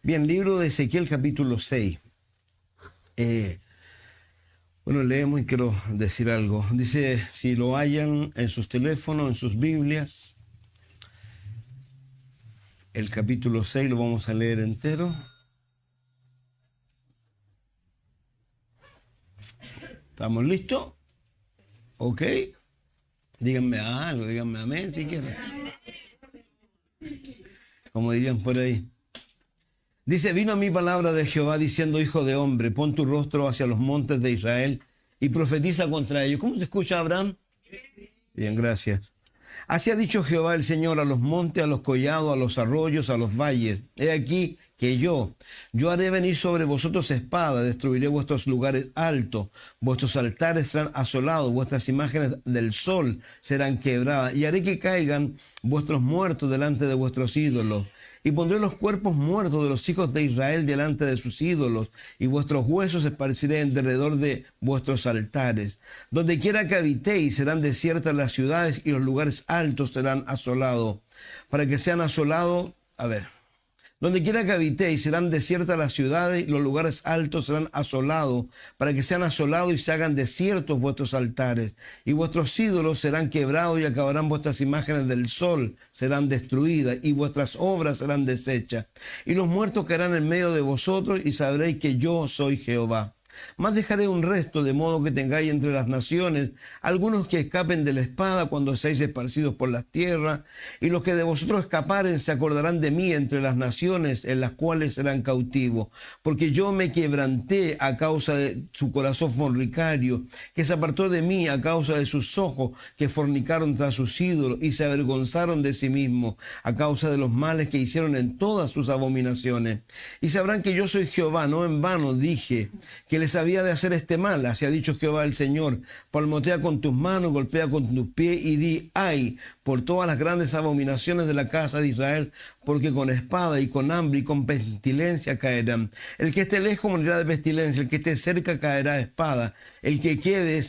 Bien, libro de Ezequiel capítulo 6. Bueno, leemos y quiero decir algo. Dice, si lo hallan en sus teléfonos, en sus Biblias, el capítulo 6 lo vamos a leer entero. ¿Estamos listos? ¿Ok? Díganme algo, díganme amén si quieren. Como dirían por ahí. Dice, vino a mí palabra de Jehová diciendo, hijo de hombre, pon tu rostro hacia los montes de Israel y profetiza contra ellos. ¿Cómo se escucha, Abraham? Bien, gracias. Así ha dicho Jehová el Señor a los montes, a los collados, a los arroyos, a los valles. He aquí que yo haré venir sobre vosotros espada, destruiré vuestros lugares altos, vuestros altares serán asolados, vuestras imágenes del sol serán quebradas, y haré que caigan vuestros muertos delante de vuestros ídolos. Y pondré los cuerpos muertos de los hijos de Israel delante de sus ídolos, y vuestros huesos esparciré en derredor de vuestros altares. Donde quiera que habitéis serán desiertas las ciudades, y los lugares altos serán asolados. Para que sean asolados, donde quiera que habitéis serán desiertas las ciudades, y los lugares altos serán asolados, para que sean asolados y se hagan desiertos vuestros altares. Y vuestros ídolos serán quebrados y acabarán vuestras imágenes del sol, serán destruidas, y vuestras obras serán deshechas. Y los muertos caerán en medio de vosotros, y sabréis que yo soy Jehová. Mas dejaré un resto, de modo que tengáis entre las naciones algunos que escapen de la espada cuando seáis esparcidos por las tierras, y los que de vosotros escaparen se acordarán de mí entre las naciones en las cuales serán cautivos. Porque yo me quebranté a causa de su corazón fornicario, que se apartó de mí a causa de sus ojos, que fornicaron tras sus ídolos y se avergonzaron de sí mismos, a causa de los males que hicieron en todas sus abominaciones. Y sabrán que yo soy Jehová, no en vano dije que les había de hacer este mal. Así ha dicho Jehová el Señor: palmotea con tus manos, golpea con tus pies y di ay por todas las grandes abominaciones de la casa de Israel, porque con espada y con hambre y con pestilencia caerán. El que esté lejos morirá de pestilencia, el que esté cerca caerá de espada. El que quede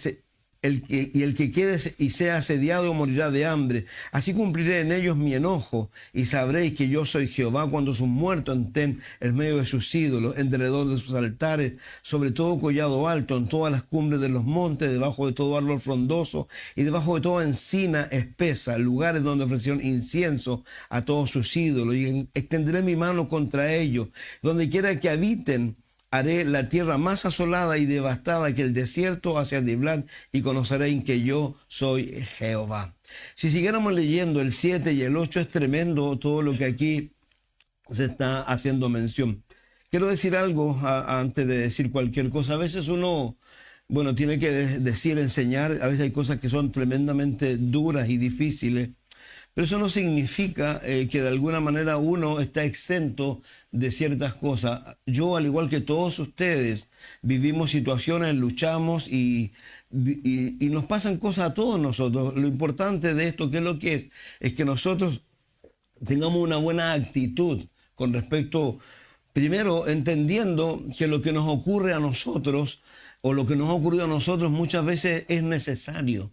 y sea asediado morirá de hambre. Así cumpliré en ellos mi enojo, y sabréis que yo soy Jehová cuando sus muertos estén en medio de sus ídolos, en derredor de sus altares, sobre todo collado alto, en todas las cumbres de los montes, debajo de todo árbol frondoso y debajo de toda encina espesa, lugares donde ofrecieron incienso a todos sus ídolos, y extenderé mi mano contra ellos. Donde quiera que habiten, haré la tierra más asolada y devastada que el desierto hacia Diblat, y conoceréis que yo soy Jehová. Si siguiéramos leyendo el 7 y el 8, es tremendo todo lo que aquí se está haciendo mención. Quiero decir algo antes de decir cualquier cosa. A veces uno, tiene que decir, enseñar. A veces hay cosas que son tremendamente duras y difíciles. Pero eso no significa que de alguna manera uno está exento de ciertas cosas. Yo, al igual que todos ustedes, vivimos situaciones, luchamos y nos pasan cosas a todos nosotros. Lo importante de esto, ¿qué es lo que es que nosotros tengamos una buena actitud con respecto, primero, entendiendo que lo que nos ocurre a nosotros o lo que nos ha ocurrido a nosotros muchas veces es necesario.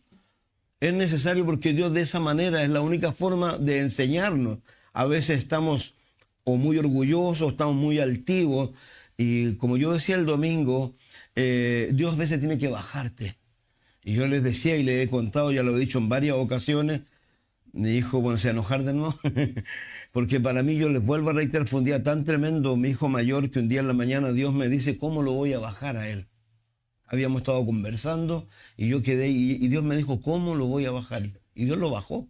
Es necesario porque Dios de esa manera es la única forma de enseñarnos. A veces estamos o muy orgullosos, estamos muy altivos, y como yo decía el domingo, Dios a veces tiene que bajarte. Y yo les decía y les he contado, ya lo he dicho en varias ocasiones, mi hijo, se enojar de nuevo, porque para mí, yo les vuelvo a reiterar, fue un día tan tremendo, mi hijo mayor, que un día en la mañana Dios me dice, ¿cómo lo voy a bajar a él? Habíamos estado conversando y yo quedé, y Dios me dijo, ¿cómo lo voy a bajar? Y Dios lo bajó.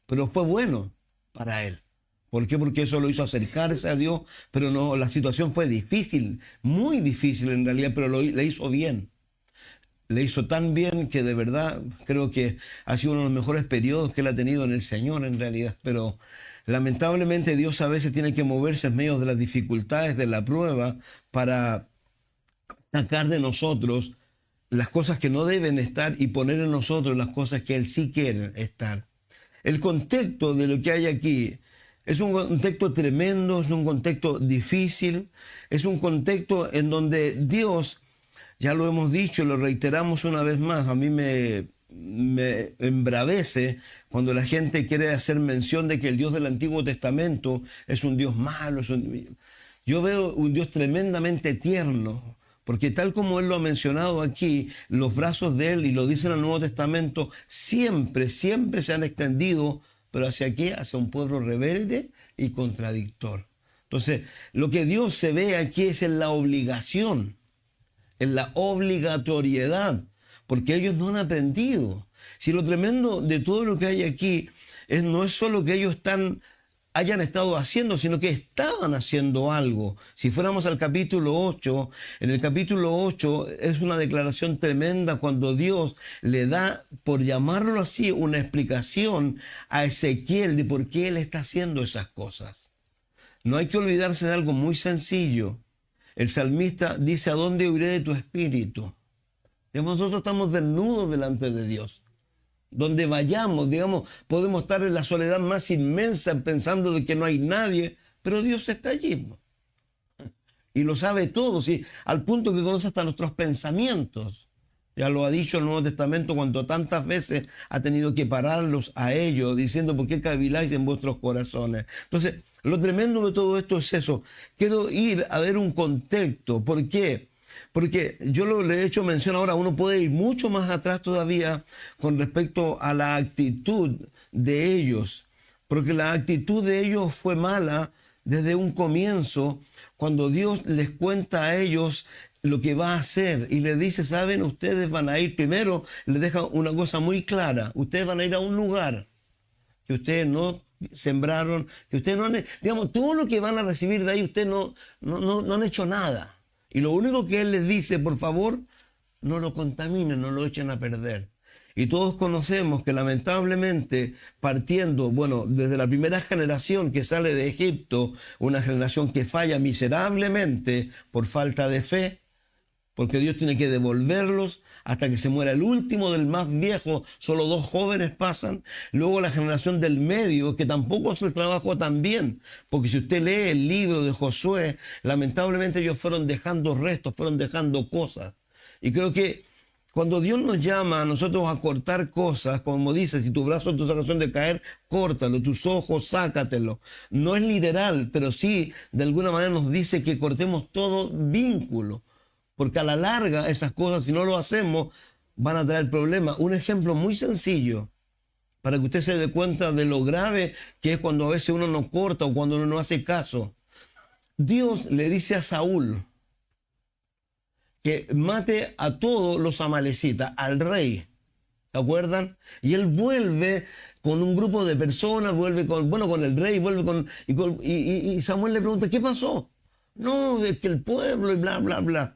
Pero fue bueno para él. ¿Por qué? Porque eso lo hizo acercarse a Dios, pero no, la situación fue difícil, muy difícil en realidad, pero le hizo bien. Le hizo tan bien que de verdad creo que ha sido uno de los mejores periodos que él ha tenido en el Señor en realidad. Pero lamentablemente Dios a veces tiene que moverse en medio de las dificultades, de la prueba, para sacar de nosotros las cosas que no deben estar y poner en nosotros las cosas que Él sí quiere estar. El contexto de lo que hay aquí es un contexto tremendo, es un contexto difícil, es un contexto en donde Dios, ya lo hemos dicho, lo reiteramos una vez más, a mí me embravece cuando la gente quiere hacer mención de que el Dios del Antiguo Testamento es un Dios malo. Yo veo un Dios tremendamente tierno, porque tal como Él lo ha mencionado aquí, los brazos de Él, y lo dice en el Nuevo Testamento, siempre, siempre se han extendido, pero ¿hacia qué? Hacia un pueblo rebelde y contradictor. Entonces, lo que Dios se ve aquí es en la obligación, en la obligatoriedad, porque ellos no han aprendido. Si lo tremendo de todo lo que hay aquí no es solo que ellos hayan estado haciendo, sino que estaban haciendo algo. Si fuéramos al capítulo 8, en el capítulo 8 es una declaración tremenda cuando Dios le da, por llamarlo así, una explicación a Ezequiel de por qué él está haciendo esas cosas. No hay que olvidarse de algo muy sencillo. El salmista dice: ¿a dónde huiré de tu espíritu? Digamos, nosotros estamos desnudos delante de Dios. Donde vayamos, digamos, podemos estar en la soledad más inmensa pensando de que no hay nadie, pero Dios está allí. Y lo sabe todo, ¿sí? Al punto que conoce hasta nuestros pensamientos. Ya lo ha dicho el Nuevo Testamento cuando tantas veces ha tenido que pararlos a ellos, diciendo: ¿por qué caviláis en vuestros corazones? Entonces, lo tremendo de todo esto es eso. Quiero ir a ver un contexto. ¿Por qué? Porque yo le he hecho mención ahora, uno puede ir mucho más atrás todavía con respecto a la actitud de ellos. Porque la actitud de ellos fue mala desde un comienzo, cuando Dios les cuenta a ellos lo que va a hacer y les dice: saben, ustedes van a ir, primero les deja una cosa muy clara: ustedes van a ir a un lugar que ustedes no sembraron, que ustedes no han, digamos, todo lo que van a recibir de ahí, ustedes no han hecho nada. Y lo único que Él les dice: por favor, no lo contaminen, no lo echen a perder. Y todos conocemos que lamentablemente, partiendo, bueno, desde la primera generación que sale de Egipto, una generación que falla miserablemente por falta de fe, porque Dios tiene que devolverlos hasta que se muera el último del más viejo, solo 2 jóvenes pasan. Luego la generación del medio, que tampoco hace el trabajo tan bien, porque si usted lee el libro de Josué, lamentablemente ellos fueron dejando restos, fueron dejando cosas. Y creo que cuando Dios nos llama a nosotros a cortar cosas, como dice: si tu brazo te saca de caer, córtalo, tus ojos, sácatelo. No es literal, pero sí, de alguna manera nos dice que cortemos todo vínculo. Porque a la larga esas cosas, si no lo hacemos, van a traer problemas. Un ejemplo muy sencillo, para que usted se dé cuenta de lo grave que es cuando a veces uno no corta o cuando uno no hace caso. Dios le dice a Saúl que mate a todos los amalecitas, al rey. ¿Se acuerdan? Y él vuelve con un grupo de personas, vuelve con el rey, y Samuel le pregunta: ¿qué pasó? No, es que el pueblo y bla, bla, bla.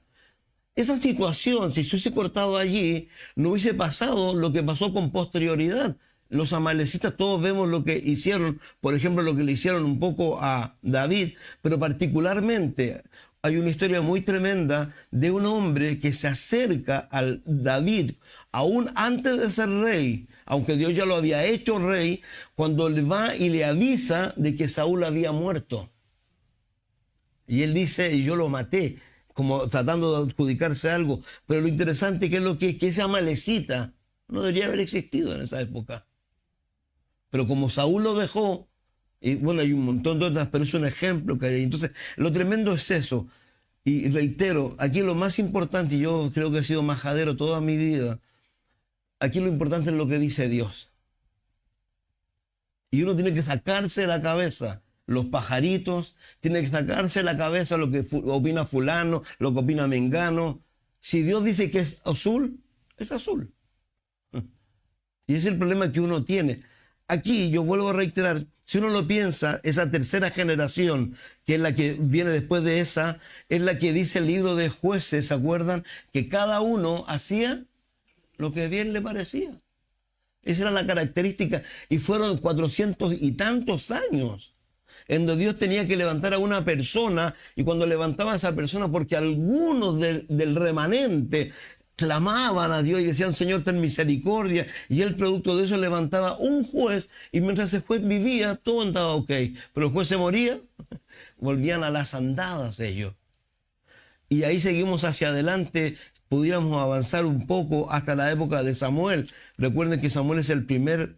Esa situación, si se hubiese cortado allí, no hubiese pasado lo que pasó con posterioridad. Los amalecitas, todos vemos lo que hicieron, por ejemplo, lo que le hicieron un poco a David, pero particularmente hay una historia muy tremenda de un hombre que se acerca al David, aún antes de ser rey, aunque Dios ya lo había hecho rey, cuando le va y le avisa de que Saúl había muerto. Y él dice: y yo lo maté, como tratando de adjudicarse algo. Pero lo interesante que es que ese amalecita no debería haber existido en esa época. Pero como Saúl lo dejó, y bueno, hay un montón de otras, pero es un ejemplo que hay. Entonces, lo tremendo es eso. Y reitero, aquí lo más importante, y yo creo que he sido majadero toda mi vida, aquí lo importante es lo que dice Dios. Y uno tiene que sacarse de la cabeza los pajaritos, tiene que sacarse de la cabeza lo que opina fulano, lo que opina mengano. Si Dios dice que es azul, es azul. Y ese es el problema que uno tiene. Aquí yo vuelvo a reiterar, si uno lo piensa, esa tercera generación, que es la que viene después de esa, es la que dice el libro de Jueces, ¿se acuerdan? Que cada uno hacía lo que bien le parecía. Esa era la característica. Y fueron 400 y tantos años en donde Dios tenía que levantar a una persona, y cuando levantaba a esa persona, porque algunos del remanente clamaban a Dios y decían: Señor, ten misericordia, y el producto de eso levantaba un juez, y mientras el juez vivía, todo andaba ok, pero el juez se moría, volvían a las andadas ellos. Y ahí seguimos hacia adelante, pudiéramos avanzar un poco hasta la época de Samuel. Recuerden que Samuel es el primer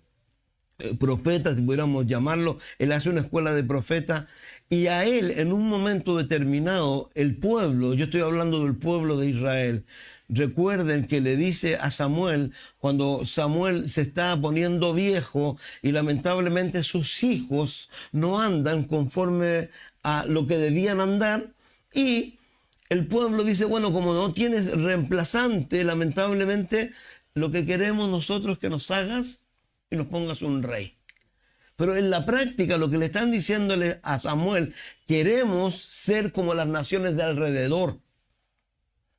profeta, si pudiéramos llamarlo. Él hace una escuela de profetas, Y a él, en un momento determinado, el pueblo, yo estoy hablando del pueblo de Israel, recuerden que le dice a Samuel, cuando Samuel se está poniendo viejo y lamentablemente sus hijos no andan conforme a lo que debían andar, y el pueblo dice, bueno, como no tienes reemplazante, lamentablemente lo que queremos nosotros es que nos hagas y nos pongas un rey. Pero en la práctica lo que le están diciéndole a Samuel, queremos ser como las naciones de alrededor.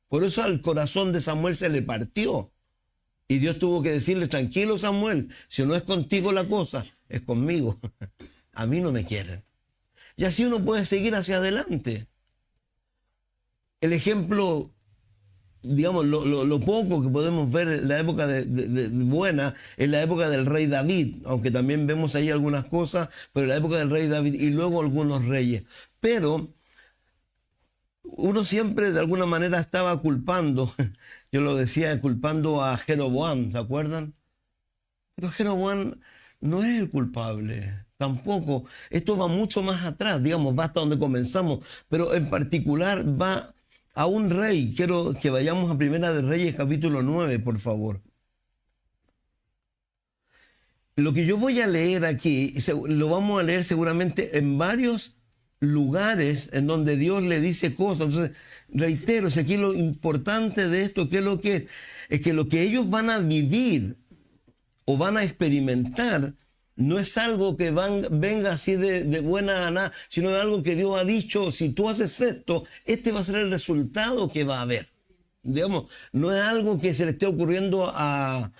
Por eso al corazón de Samuel se le partió. Y Dios tuvo que decirle, tranquilo Samuel, si no es contigo la cosa, es conmigo. A mí no me quieren. Y así uno puede seguir hacia adelante. El ejemplo, digamos, lo poco que podemos ver en la época buena, en la época del rey David, aunque también vemos ahí algunas cosas, pero en la época del rey David y luego algunos reyes. Pero uno siempre de alguna manera estaba culpando, yo lo decía, culpando a Jeroboam, ¿se acuerdan? Pero Jeroboam no es el culpable, tampoco. Esto va mucho más atrás, digamos, va hasta donde comenzamos, pero en particular va a un rey. Quiero que vayamos a Primera de Reyes, capítulo 9, por favor. Lo que yo voy a leer aquí, lo vamos a leer seguramente en varios lugares en donde Dios le dice cosas. Entonces, reitero, si aquí lo importante de esto, ¿qué es lo que es? Es que lo que ellos van a vivir o van a experimentar no es algo que venga así de buena gana, sino es algo que Dios ha dicho, si tú haces esto, este va a ser el resultado que va a haber. Digamos, no es algo que se le esté ocurriendo a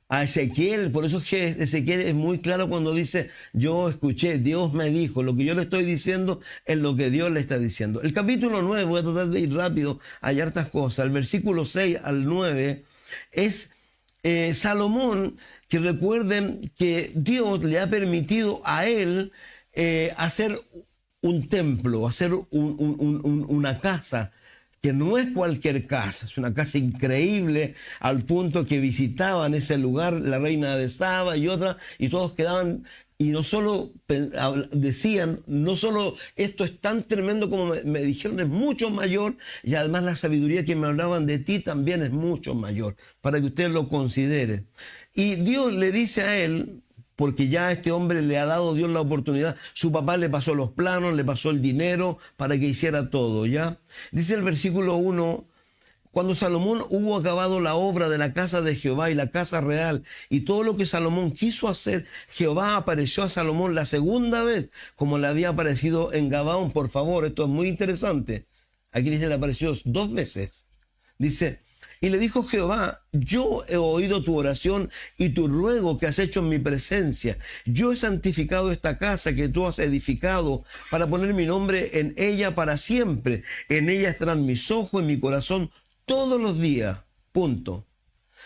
Ezequiel. Por eso es que Ezequiel es muy claro cuando dice, yo escuché, Dios me dijo, lo que yo le estoy diciendo es lo que Dios le está diciendo. El capítulo 9, voy a tratar de ir rápido, hay hartas cosas. El versículo 6 al 9 es Salomón, que recuerden que Dios le ha permitido a él hacer un templo, hacer una casa, que no es cualquier casa, es una casa increíble, al punto que visitaban ese lugar la reina de Saba y otra, y todos quedaban, y no solo decían, no solo esto es tan tremendo como me dijeron, es mucho mayor, y además la sabiduría que me hablaban de ti también es mucho mayor, para que usted lo considere. Y Dios le dice a él, porque ya a este hombre le ha dado Dios la oportunidad, su papá le pasó los planos, le pasó el dinero para que hiciera todo, ¿ya? Dice el versículo 1, cuando Salomón hubo acabado la obra de la casa de Jehová y la casa real y todo lo que Salomón quiso hacer, Jehová apareció a Salomón la segunda vez, como le había aparecido en Gabaón. Por favor, esto es muy interesante. Aquí dice, le apareció 2 veces. Dice, y le dijo Jehová, yo he oído tu oración y tu ruego que has hecho en mi presencia. Yo he santificado esta casa que tú has edificado para poner mi nombre en ella para siempre. En ella estarán mis ojos y mi corazón todos los días. Punto.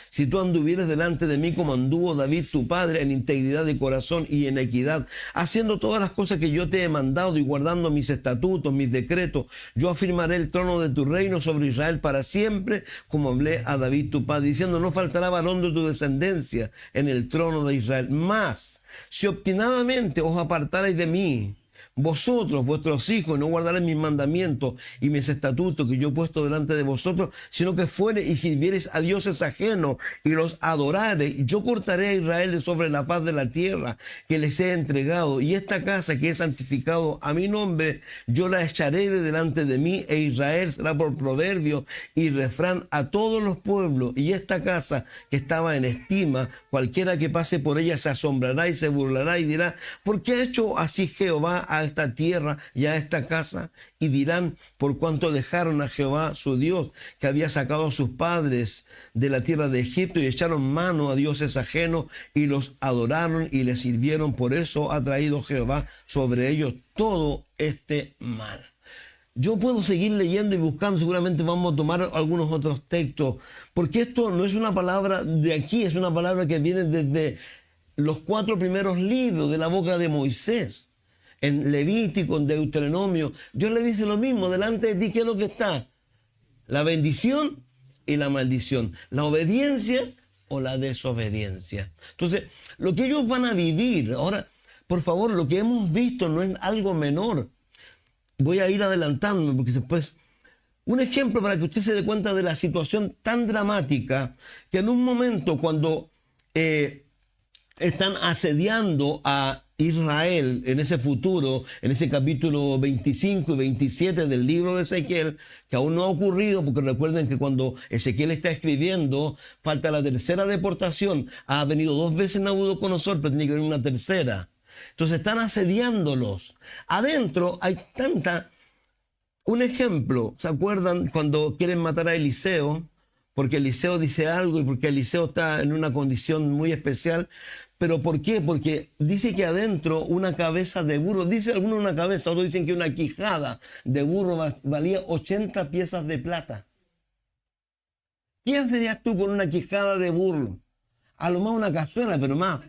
Si tú anduvieras delante de mí como anduvo David tu padre, en integridad de corazón y en equidad, haciendo todas las cosas que yo te he mandado y guardando mis estatutos, mis decretos, yo afirmaré el trono de tu reino sobre Israel para siempre, como hablé a David tu padre, diciendo, no faltará varón de tu descendencia en el trono de Israel. Mas, si obstinadamente os apartarais de mí, vosotros, vuestros hijos, no guardaréis mis mandamientos y mis estatutos que yo he puesto delante de vosotros, sino que fuere y sirviereis a dioses ajenos y los adorareis, yo cortaré a Israel de sobre la faz de la tierra que les he entregado, y esta casa que he santificado a mi nombre, yo la echaré de delante de mí, e Israel será por proverbio y refrán a todos los pueblos, y esta casa que estaba en estima, cualquiera que pase por ella se asombrará y se burlará y dirá, ¿por qué ha hecho así Jehová a esta tierra y a esta casa? Y dirán, por cuanto dejaron a Jehová su Dios, que había sacado a sus padres de la tierra de Egipto, y echaron mano a dioses ajenos y los adoraron y les sirvieron. Por eso ha traído Jehová sobre ellos todo este mal. Yo puedo seguir leyendo y buscando, seguramente vamos a tomar algunos otros textos, porque esto no es una palabra de aquí, es una palabra que viene desde los 4 primeros libros de la boca de Moisés. En Levítico, en Deuteronomio, Dios le dice lo mismo, delante de ti, ¿qué es lo que está? La bendición y la maldición, la obediencia o la desobediencia. Entonces, lo que ellos van a vivir, ahora, por favor, lo que hemos visto no es algo menor. voy a ir adelantándome porque después... Un ejemplo para que usted se dé cuenta de la situación tan dramática que en un momento cuando están asediando a Israel en ese futuro, en ese capítulo 25 y 27 del libro de Ezequiel, que aún no ha ocurrido, porque recuerden que cuando Ezequiel está escribiendo, falta la tercera deportación. Ha venido 2 veces Nabucodonosor, pero tiene que venir una tercera. Entonces están asediándolos. Adentro hay tanta... Un ejemplo, ¿se acuerdan cuando quieren matar a Eliseo? Porque Eliseo dice algo y porque Eliseo está en una condición muy especial. ¿Pero por qué? Porque dice que adentro una cabeza de burro, dice algunos una cabeza, otros dicen que una quijada de burro valía 80 piezas de plata. ¿Qué harías tú con una quijada de burro? A lo más una cazuela, pero más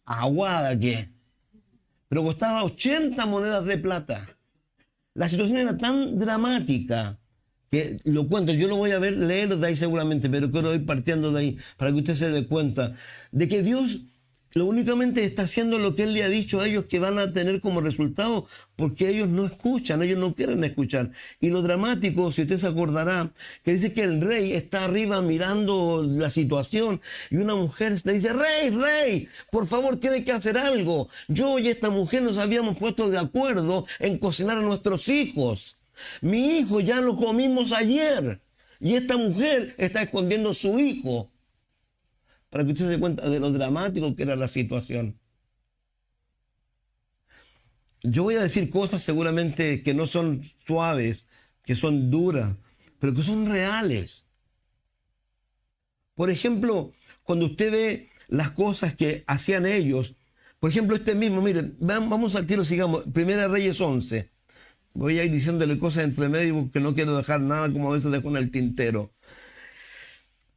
aguada que. Pero costaba 80 monedas de plata. La situación era tan dramática que lo cuento, yo lo voy a leer de ahí seguramente, pero quiero ir partiendo de ahí para que usted se dé cuenta de que Dios lo únicamente está haciendo lo que Él le ha dicho a ellos que van a tener como resultado, porque ellos no escuchan, ellos no quieren escuchar. Y lo dramático, si usted se acordará, que dice que el rey está arriba mirando la situación y una mujer le dice, rey, rey, por favor tiene que hacer algo. Yo y esta mujer nos habíamos puesto de acuerdo en cocinar a nuestros hijos. Mi hijo ya lo comimos ayer y esta mujer está escondiendo a su hijo. Para que usted se dé cuenta de lo dramático que era la situación. Yo voy a decir cosas seguramente que no son suaves, que son duras, pero que son reales. Por ejemplo, cuando usted ve las cosas que hacían ellos, por ejemplo, este mismo, miren, vamos al tiro, sigamos, Primera Reyes 11. Voy a ir diciéndole cosas entre medio porque no quiero dejar nada como a veces dejo en el tintero.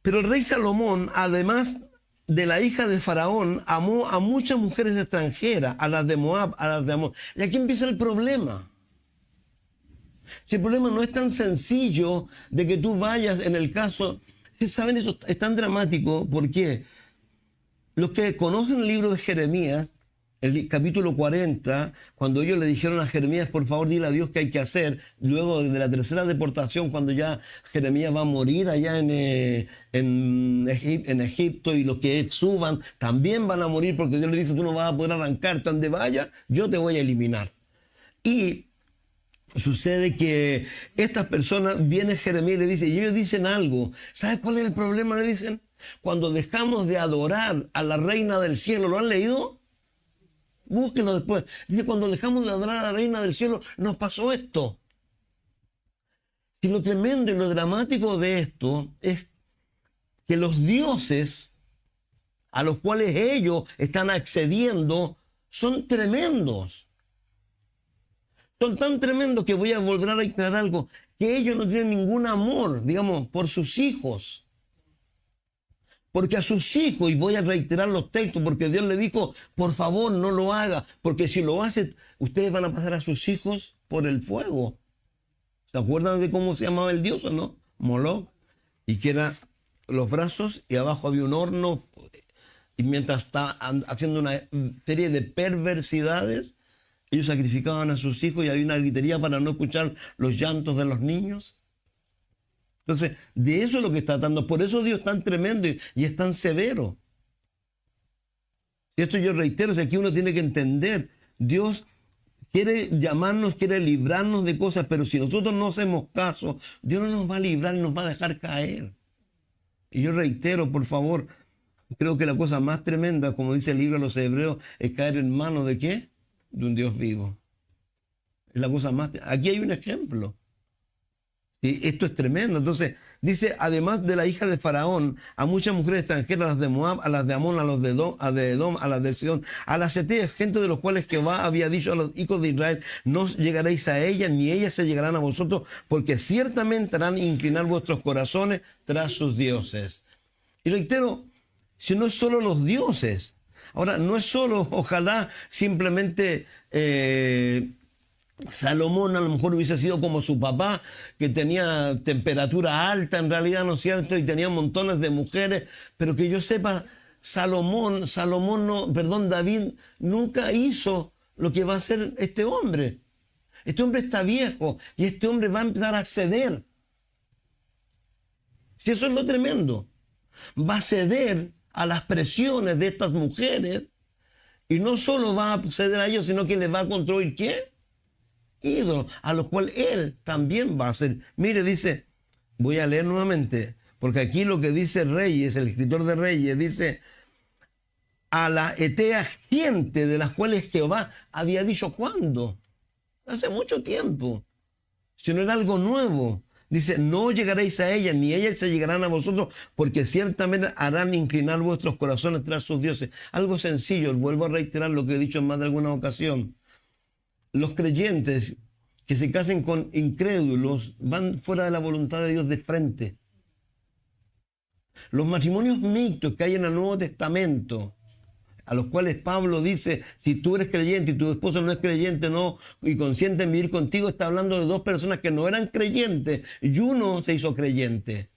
Pero el rey Salomón, además de la hija de Faraón, amó a muchas mujeres extranjeras, a las de Moab, a las de Amón. Y aquí empieza el problema. Si el problema no es tan sencillo de que tú vayas en el caso... Si saben, esto es tan dramático, ¿por qué? Los que conocen el libro de Jeremías, el capítulo 40, cuando ellos le dijeron a Jeremías, por favor, dile a Dios qué hay que hacer, luego de la tercera deportación, cuando ya Jeremías va a morir allá en Egipto y los que suban también van a morir porque Dios le dice, tú no vas a poder arrancar, donde vaya, yo te voy a eliminar. Y sucede que estas personas, viene Jeremías y le dice, y ellos dicen algo, ¿sabes cuál es el problema? Le dicen, cuando dejamos de adorar a la reina del cielo, ¿lo han leído? Búsquenlo después. Dice, cuando dejamos de adorar a la reina del cielo, nos pasó esto. Y lo tremendo y lo dramático de esto es que los dioses a los cuales ellos están accediendo son tremendos. Son tan tremendos que voy a volver a reiterar algo, que ellos no tienen ningún amor, digamos, por sus hijos. Porque a sus hijos, y voy a reiterar los textos, porque Dios le dijo, por favor, no lo haga, porque si lo hace, ustedes van a pasar a sus hijos por el fuego. ¿Se acuerdan de cómo se llamaba el dios o no? Moloch. Y que era los brazos y abajo había un horno, y mientras estaba haciendo una serie de perversidades, ellos sacrificaban a sus hijos y había una gritería para no escuchar los llantos de los niños. Entonces, de eso es lo que está tratando. Por eso Dios es tan tremendo y es tan severo. Y esto yo reitero, que aquí uno tiene que entender. Dios quiere llamarnos, quiere librarnos de cosas, pero si nosotros no hacemos caso, Dios no nos va a librar y nos va a dejar caer. Y yo reitero, por favor, creo que la cosa más tremenda, como dice el libro de los Hebreos, es caer en manos ¿de qué? De un Dios vivo. Es la cosa más... Aquí hay un ejemplo. Y esto es tremendo. Entonces, dice, además de la hija de Faraón, a muchas mujeres extranjeras, a las de Moab, a las de Amón, a las de Edom, a las de Sidón, a las Eteas, gente de los cuales Jehová había dicho a los hijos de Israel, no llegaréis a ellas, ni ellas se llegarán a vosotros, porque ciertamente harán inclinar vuestros corazones tras sus dioses. Y reitero, si no es solo los dioses, ahora, no es solo, ojalá, simplemente... Salomón a lo mejor hubiese sido como su papá, que tenía temperatura alta en realidad, ¿no es cierto? Y tenía montones de mujeres, pero que yo sepa, David nunca hizo lo que va a hacer este hombre. Este hombre está viejo y este hombre va a empezar a ceder. Si eso es lo tremendo. Va a ceder a las presiones de estas mujeres y no solo va a ceder a ellos, sino que les va a construir ¿qué? Ídolos, a los cuales él también va a hacer. Mire, dice, voy a leer nuevamente, porque aquí lo que dice Reyes, el escritor de Reyes, dice, a la etea gente de las cuales Jehová había dicho, ¿cuándo? Hace mucho tiempo. Si no era algo nuevo. Dice, no llegaréis a ella, ni ellas se llegarán a vosotros, porque ciertamente harán inclinar vuestros corazones tras sus dioses. Algo sencillo, vuelvo a reiterar lo que he dicho en más de alguna ocasión. Los creyentes que se casen con incrédulos van fuera de la voluntad de Dios de frente. Los matrimonios mixtos que hay en el Nuevo Testamento, a los cuales Pablo dice, si tú eres creyente y tu esposo no es creyente, no, y consiente en vivir contigo, está hablando de dos personas que no eran creyentes y uno se hizo creyente.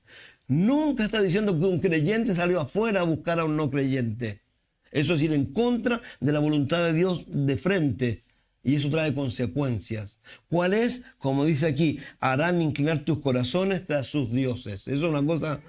Nunca está diciendo que un creyente salió afuera a buscar a un no creyente. Eso es ir en contra de la voluntad de Dios de frente. Y eso trae consecuencias. ¿Cuál es? Como dice aquí, harán inclinar tus corazones tras sus dioses. Eso es una cosa,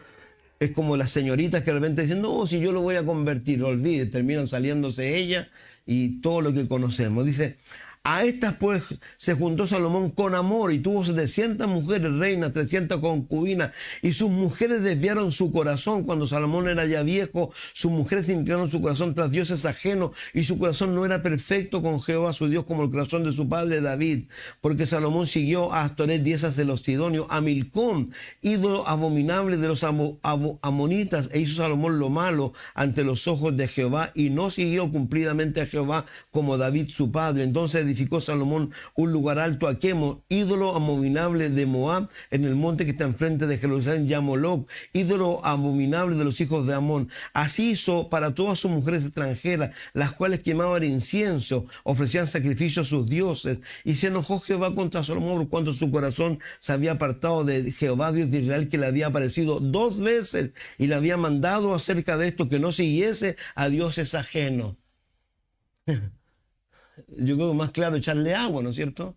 es como las señoritas que de repente dicen, no, si yo lo voy a convertir, olvide, terminan saliéndose ella y todo lo que conocemos. Dice, a estas pues se juntó Salomón con amor y tuvo 700 mujeres reinas, 300 concubinas, y sus mujeres desviaron su corazón. Cuando Salomón era ya viejo, sus mujeres inclinaron su corazón tras dioses ajenos y su corazón no era perfecto con Jehová su Dios como el corazón de su padre David, porque Salomón siguió a Astoret, diosas de los sidonios, a Milcom, ídolo abominable de los amonitas, e hizo Salomón lo malo ante los ojos de Jehová y no siguió cumplidamente a Jehová como David su padre. Entonces edificó Salomón un lugar alto a Quemo, ídolo abominable de Moab, en el monte que está enfrente de Jerusalén, Yamoloc, ídolo abominable de los hijos de Amón. Así hizo para todas sus mujeres extranjeras, las cuales quemaban incienso, ofrecían sacrificios a sus dioses. Y se enojó Jehová contra Salomón por cuanto su corazón se había apartado de Jehová, Dios de Israel, que le había aparecido 2 veces y le había mandado acerca de esto que no siguiese a dioses ajenos. Yo creo que más claro echarle agua, ¿no es cierto?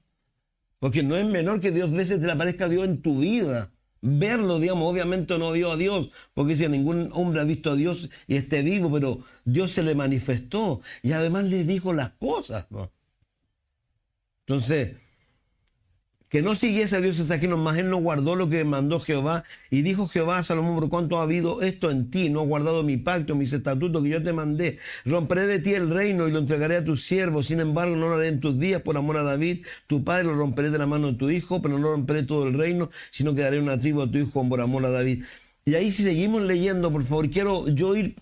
Porque no es menor que 2 veces te le aparezca a Dios en tu vida. Verlo, digamos, obviamente no vio a Dios, porque si ningún hombre ha visto a Dios y esté vivo, pero Dios se le manifestó y además le dijo las cosas, ¿no? Entonces, que no siguiese a dioses ajenos, más él no guardó lo que mandó Jehová. Y dijo Jehová a Salomón, por cuanto ha habido esto en ti, no has guardado mi pacto, mis estatutos que yo te mandé. Romperé de ti el reino y lo entregaré a tus siervos. Sin embargo, no lo haré en tus días por amor a David, tu padre. Lo romperé de la mano de tu hijo, pero no romperé todo el reino, sino que daré una tribu a tu hijo por amor a David. Y ahí si seguimos leyendo, por favor, quiero yo ir,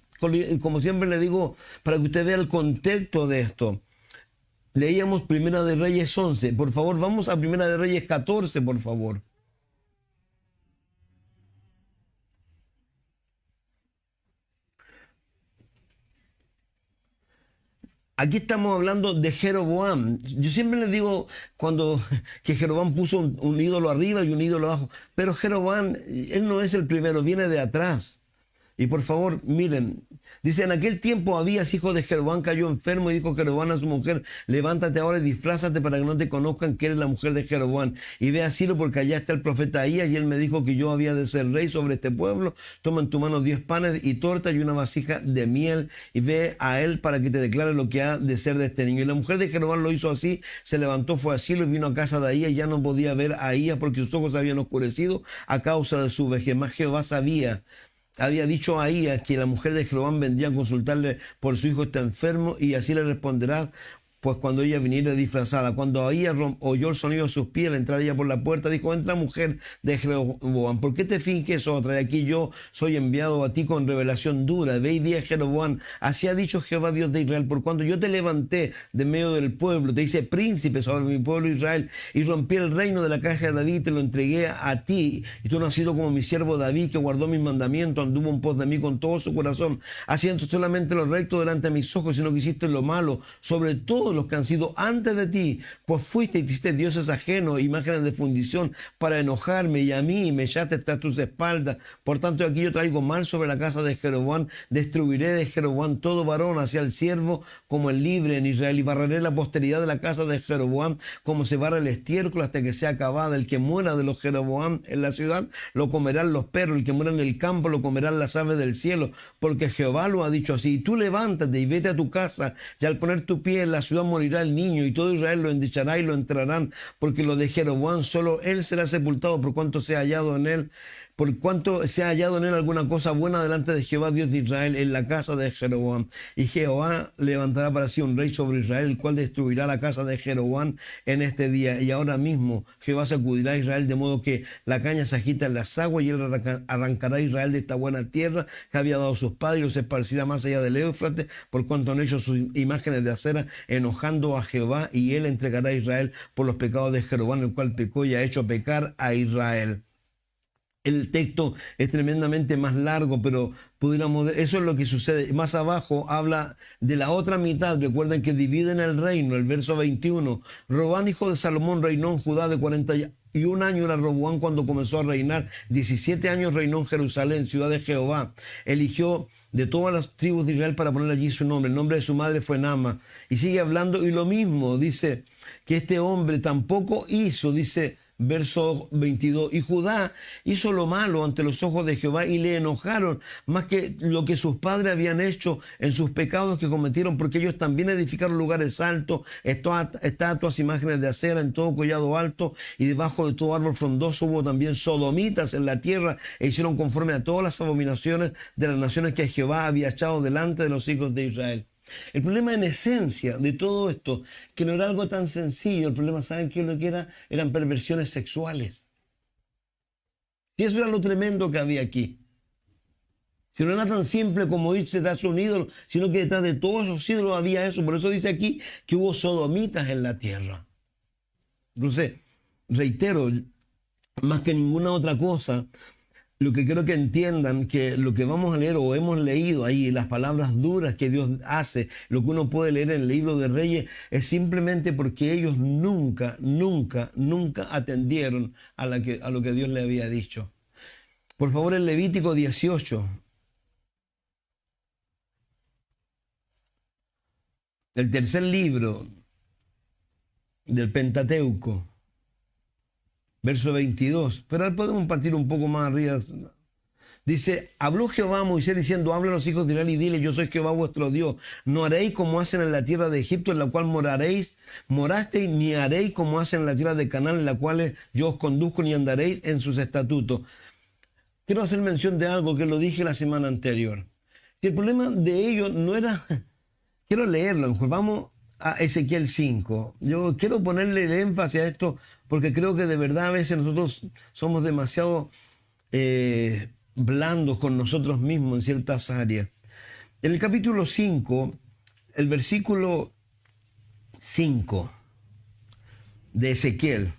como siempre le digo, para que usted vea el contexto de esto. Leíamos Primera de Reyes 11. Por favor, vamos a Primera de Reyes 14, por favor. Aquí estamos hablando de Jeroboam. Yo siempre les digo que Jeroboam puso un ídolo arriba y un ídolo abajo. Pero Jeroboam, él no es el primero, viene de atrás. Y por favor, miren, dice, en aquel tiempo Abías, hijo de Jeroboam, cayó enfermo y dijo Jeroboam a su mujer, levántate ahora y disfrázate para que no te conozcan que eres la mujer de Jeroboam. Y ve a Silo porque allá está el profeta Ahías y él me dijo que yo había de ser rey sobre este pueblo. Toma en tu mano 10 panes y torta y una vasija de miel y ve a él para que te declare lo que ha de ser de este niño. Y la mujer de Jeroboam lo hizo así, se levantó, fue a Silo y vino a casa de Ahías y ya no podía ver a Ahías porque sus ojos se habían oscurecido a causa de su vejez. Mas Jehová había dicho a Ahías que la mujer de Jeroboam vendría a consultarle por su hijo está enfermo y así le responderás pues cuando ella viniera disfrazada. Cuando Ahías oyó el sonido de sus pies al entrar ella por la puerta, dijo, entra mujer de Jeroboam, ¿por qué te finges otra? Y aquí yo soy enviado a ti con revelación dura. Ve y di a Jeroboam, así ha dicho Jehová Dios de Israel, por cuando yo te levanté de medio del pueblo, te hice príncipe sobre mi pueblo Israel y rompí el reino de la casa de David, te lo entregué a ti y tú no has sido como mi siervo David, que guardó mis mandamientos, anduvo en pos de mí con todo su corazón, haciendo solamente lo recto delante de mis ojos, sino que hiciste lo malo, sobre todo todos los que han sido antes de ti, pues fuiste y hiciste dioses ajenos, imágenes de fundición, para enojarme, y a mí me echaste tras tus espaldas. Por tanto, aquí yo traigo mal sobre la casa de Jeroboam, destruiré de Jeroboam todo varón, hacia el siervo como el libre en Israel, y barreré la posteridad de la casa de Jeroboam, como se barra el estiércol hasta que sea acabada. El que muera de los Jeroboam en la ciudad, lo comerán los perros, el que muera en el campo, lo comerán las aves del cielo, porque Jehová lo ha dicho así. Y tú levántate y vete a tu casa, y al poner tu pie en la ciudad morirá el niño, y todo Israel lo endechará y lo enterrarán, porque lo de Jeroboam solo él será sepultado, por cuanto se ha hallado en él. Por cuanto se ha hallado en él alguna cosa buena delante de Jehová Dios de Israel en la casa de Jeroboam. Y Jehová levantará para sí un rey sobre Israel, el cual destruirá la casa de Jeroboam en este día. Y ahora mismo Jehová sacudirá a Israel de modo que la caña se agita en las aguas, y él arrancará a Israel de esta buena tierra que había dado a sus padres, y los esparcirá más allá del Éufrates, por cuanto han hecho sus imágenes de acera, enojando a Jehová, y él entregará a Israel por los pecados de Jeroboam, el cual pecó y ha hecho pecar a Israel. El texto es tremendamente más largo, pero eso es lo que sucede. Más abajo habla de la otra mitad. Recuerden que dividen el reino, el verso 21. Roboam, hijo de Salomón, reinó en Judá de 41 años era Roboam cuando comenzó a reinar. 17 años reinó en Jerusalén, ciudad de Jehová. Eligió de todas las tribus de Israel para poner allí su nombre. El nombre de su madre fue Naama. Y sigue hablando, y lo mismo, dice que este hombre tampoco hizo, dice verso 22, y Judá hizo lo malo ante los ojos de Jehová, y le enojaron más que lo que sus padres habían hecho en sus pecados que cometieron, porque ellos también edificaron lugares altos, estatuas, imágenes de acera en todo collado alto, y debajo de todo árbol frondoso. Hubo también sodomitas en la tierra, e hicieron conforme a todas las abominaciones de las naciones que Jehová había echado delante de los hijos de Israel. El problema en esencia de todo esto, que no era algo tan sencillo, el problema, ¿saben qué es lo que era? Eran perversiones sexuales. Y eso era lo tremendo que había aquí. Si no era tan simple como irse tras un ídolo, sino que detrás de todos esos ídolos había eso. Por eso dice aquí que hubo sodomitas en la tierra. Entonces, reitero, más que ninguna otra cosa, lo que quiero que entiendan, que lo que vamos a leer o hemos leído ahí, las palabras duras que Dios hace, lo que uno puede leer en el libro de Reyes, es simplemente porque ellos nunca atendieron a lo que Dios le había dicho. Por favor, en Levítico 18, el tercer libro del Pentateuco, verso 22, pero ahora podemos partir un poco más arriba. Dice, habló Jehová a Moisés diciendo, habla a los hijos de Israel y dile, yo soy Jehová vuestro Dios. No haréis como hacen en la tierra de Egipto, en la cual morasteis, ni haréis como hacen en la tierra de Canaán, en la cual yo os conduzco, ni andaréis en sus estatutos. Quiero hacer mención de algo que lo dije la semana anterior. Si el problema de ellos no era, quiero leerlo, vamos a Ezequiel 5. Yo quiero ponerle el énfasis a esto, porque creo que de verdad a veces nosotros somos demasiado blandos con nosotros mismos en ciertas áreas. En el capítulo 5, el versículo 5 de Ezequiel.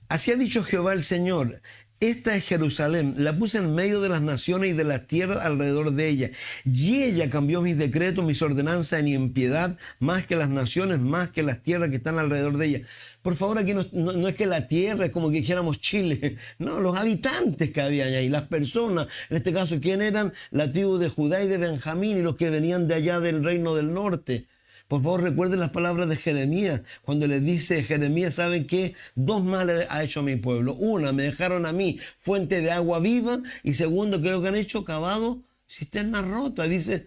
Así ha dicho Jehová el Señor. Esta es Jerusalén, la puse en medio de las naciones y de las tierras alrededor de ella. Y ella cambió mis decretos, mis ordenanzas en impiedad, más que las naciones, más que las tierras que están alrededor de ella. Por favor, aquí no es que la tierra es como que dijéramos Chile. No, los habitantes que habían ahí, las personas, en este caso, ¿quién eran? La tribu de Judá y de Benjamín y los que venían de allá del reino del norte. Por favor, recuerden las palabras de Jeremías, cuando le dice Jeremías, ¿saben qué? Dos males ha hecho mi pueblo. Una, me dejaron a mí fuente de agua viva, y segundo, ¿qué es lo que han hecho? Cavado cisternas rotas. Dice,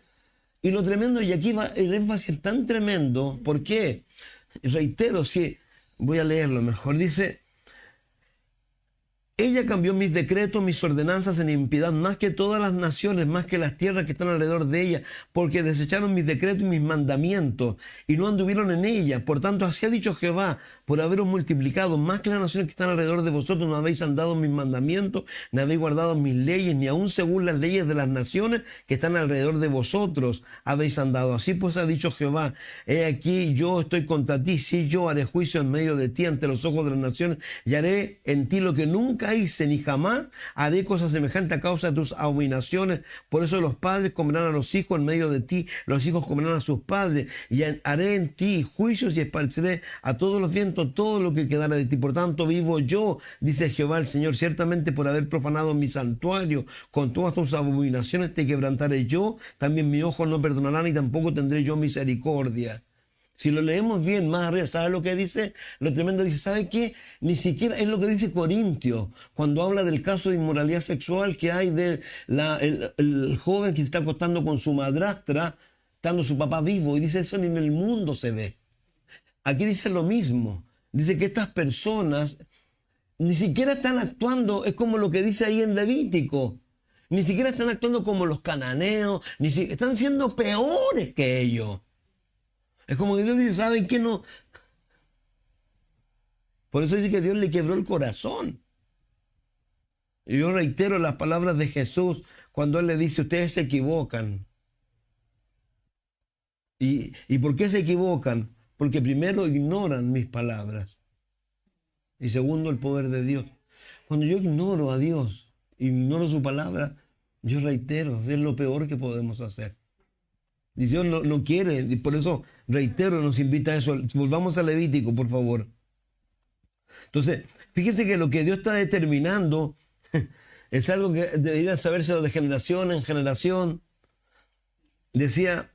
y lo tremendo, y aquí va el énfasis tan tremendo, ¿por qué? Reitero, sí, voy a leerlo mejor. Dice, ella cambió mis decretos, mis ordenanzas en impiedad, más que todas las naciones, más que las tierras que están alrededor de ella, porque desecharon mis decretos y mis mandamientos, y no anduvieron en ella. Por tanto, así ha dicho Jehová, por haberos multiplicado, más que las naciones que están alrededor de vosotros, no habéis andado mis mandamientos, ni habéis guardado mis leyes, ni aun según las leyes de las naciones que están alrededor de vosotros habéis andado. Así pues ha dicho Jehová, he aquí yo estoy contra ti, si yo haré juicio en medio de ti ante los ojos de las naciones, y haré en ti lo que nunca nunca hice ni jamás haré cosas semejantes a causa de tus abominaciones. Por eso los padres comerán a los hijos en medio de ti, los hijos comerán a sus padres, y haré en ti juicios y esparciré a todos los vientos todo lo que quedara de ti. Por tanto vivo yo, dice Jehová el Señor, ciertamente por haber profanado mi santuario, con todas tus abominaciones te quebrantaré yo, también mi ojo no perdonará, ni tampoco tendré yo misericordia. Si lo leemos bien más arriba, ¿sabe lo que dice? Lo tremendo dice, ¿sabe qué? Ni siquiera es lo que dice Corintios, cuando habla del caso de inmoralidad sexual que hay de el joven que se está acostando con su madrastra, estando su papá vivo, y dice eso ni en el mundo se ve. Aquí dice lo mismo, dice que estas personas ni siquiera están actuando, es como lo que dice ahí en Levítico, ni siquiera están actuando como los cananeos, están siendo peores que ellos. Es como que Dios dice, ¿saben qué no? Por eso dice que Dios le quebró el corazón. Y yo reitero las palabras de Jesús cuando Él le dice, ustedes se equivocan. ¿Y por qué se equivocan? Porque primero ignoran mis palabras. Y segundo, el poder de Dios. Cuando yo ignoro a Dios, ignoro su palabra, yo reitero, es lo peor que podemos hacer. Y Dios no quiere, y por eso reitero, nos invita a eso. Volvamos a Levítico, por favor. Entonces, fíjese que lo que Dios está determinando es algo que debería saberse de generación en generación. Decía,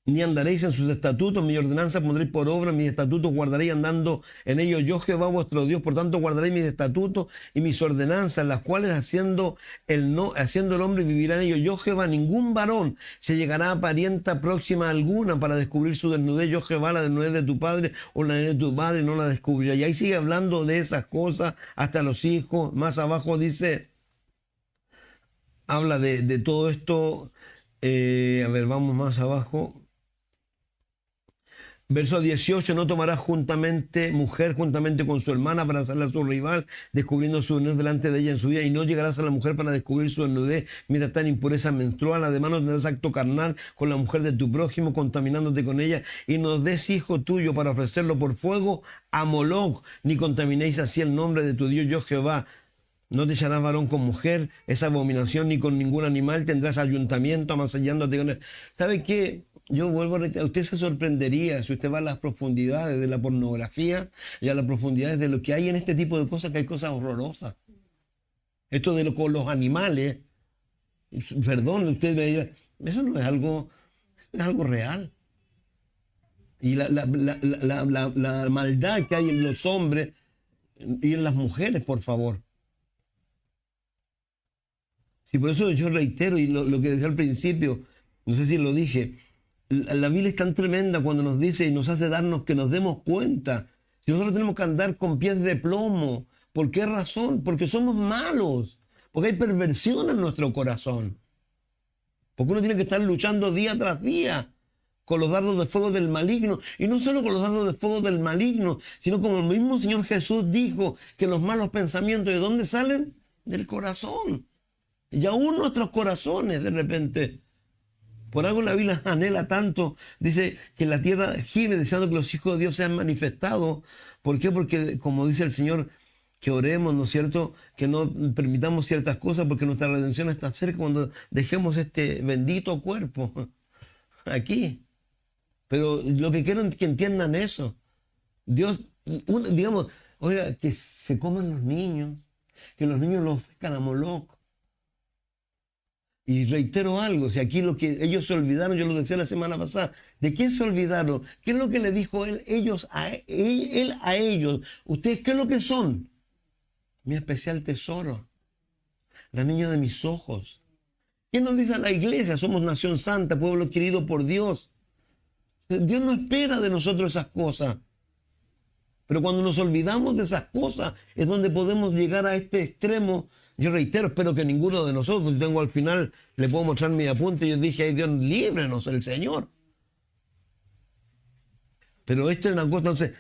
ni andaréis en sus estatutos, mi ordenanza pondréis por obra, mis estatutos guardaréis andando en ellos. Yo, Jehová vuestro Dios, por tanto guardaréis mis estatutos y mis ordenanzas, las cuales haciendo el hombre vivirá en ellos. Yo, Jehová, ningún varón se llegará a parienta próxima alguna para descubrir su desnudez. Yo, Jehová, la desnudez de tu padre o la desnudez de tu padre no la descubrirá. Y ahí sigue hablando de esas cosas hasta los hijos. Más abajo dice, habla de todo esto. A ver, vamos más abajo. Verso 18, no tomarás mujer juntamente con su hermana para hacerla su rival, descubriendo su desnudez delante de ella en su día, y no llegarás a la mujer para descubrir su desnudez mientras está en impureza menstrual. Además no tendrás acto carnal con la mujer de tu prójimo, contaminándote con ella, y no des hijo tuyo para ofrecerlo por fuego a Moloc, ni contaminéis así el nombre de tu Dios, yo Jehová. No te echarás varón con mujer, esa abominación, ni con ningún animal tendrás ayuntamiento, amasallándote con él. ¿Sabe qué? Yo vuelvo a reiterar, usted se sorprendería si usted va a las profundidades de la pornografía y a las profundidades de lo que hay en este tipo de cosas, que hay cosas horrorosas. Esto de con los animales, perdón, usted me dirá, eso no es algo, es algo real. Y la maldad que hay en los hombres y en las mujeres, por favor. Y por eso yo reitero, y lo que decía al principio, no sé si lo dije, la Biblia es tan tremenda cuando nos dice y nos hace darnos que nos demos cuenta. Si nosotros tenemos que andar con pies de plomo, ¿por qué razón? Porque somos malos, porque hay perversión en nuestro corazón. Porque uno tiene que estar luchando día tras día con los dardos de fuego del maligno. Y no solo con los dardos de fuego del maligno, sino como el mismo Señor Jesús dijo que los malos pensamientos, ¿de dónde salen? Del corazón. Y aún nuestros corazones de repente. Por algo la Biblia anhela tanto, dice que la tierra gime deseando que los hijos de Dios sean manifestados. ¿Por qué? Porque como dice el Señor, que oremos, ¿no es cierto? Que no permitamos ciertas cosas porque nuestra redención está cerca cuando dejemos este bendito cuerpo aquí. Pero lo que quiero es que entiendan eso. Dios, digamos, oiga, que se coman los niños, que los niños los ofrezcan a Moloc. Y reitero algo, si aquí lo que ellos se olvidaron, yo lo decía la semana pasada, ¿de quién se olvidaron? ¿Qué es lo que le dijo él a ellos? ¿Ustedes qué es lo que son? Mi especial tesoro, la niña de mis ojos. ¿Quién nos dice a la iglesia? Somos nación santa, pueblo querido por Dios. Dios no espera de nosotros esas cosas. Pero cuando nos olvidamos de esas cosas es donde podemos llegar a este extremo. Yo reitero, espero que ninguno de nosotros, tengo al final, le puedo mostrar mi apunte, yo dije, ay Dios, líbrenos el Señor. Pero esto es una cosa, entonces,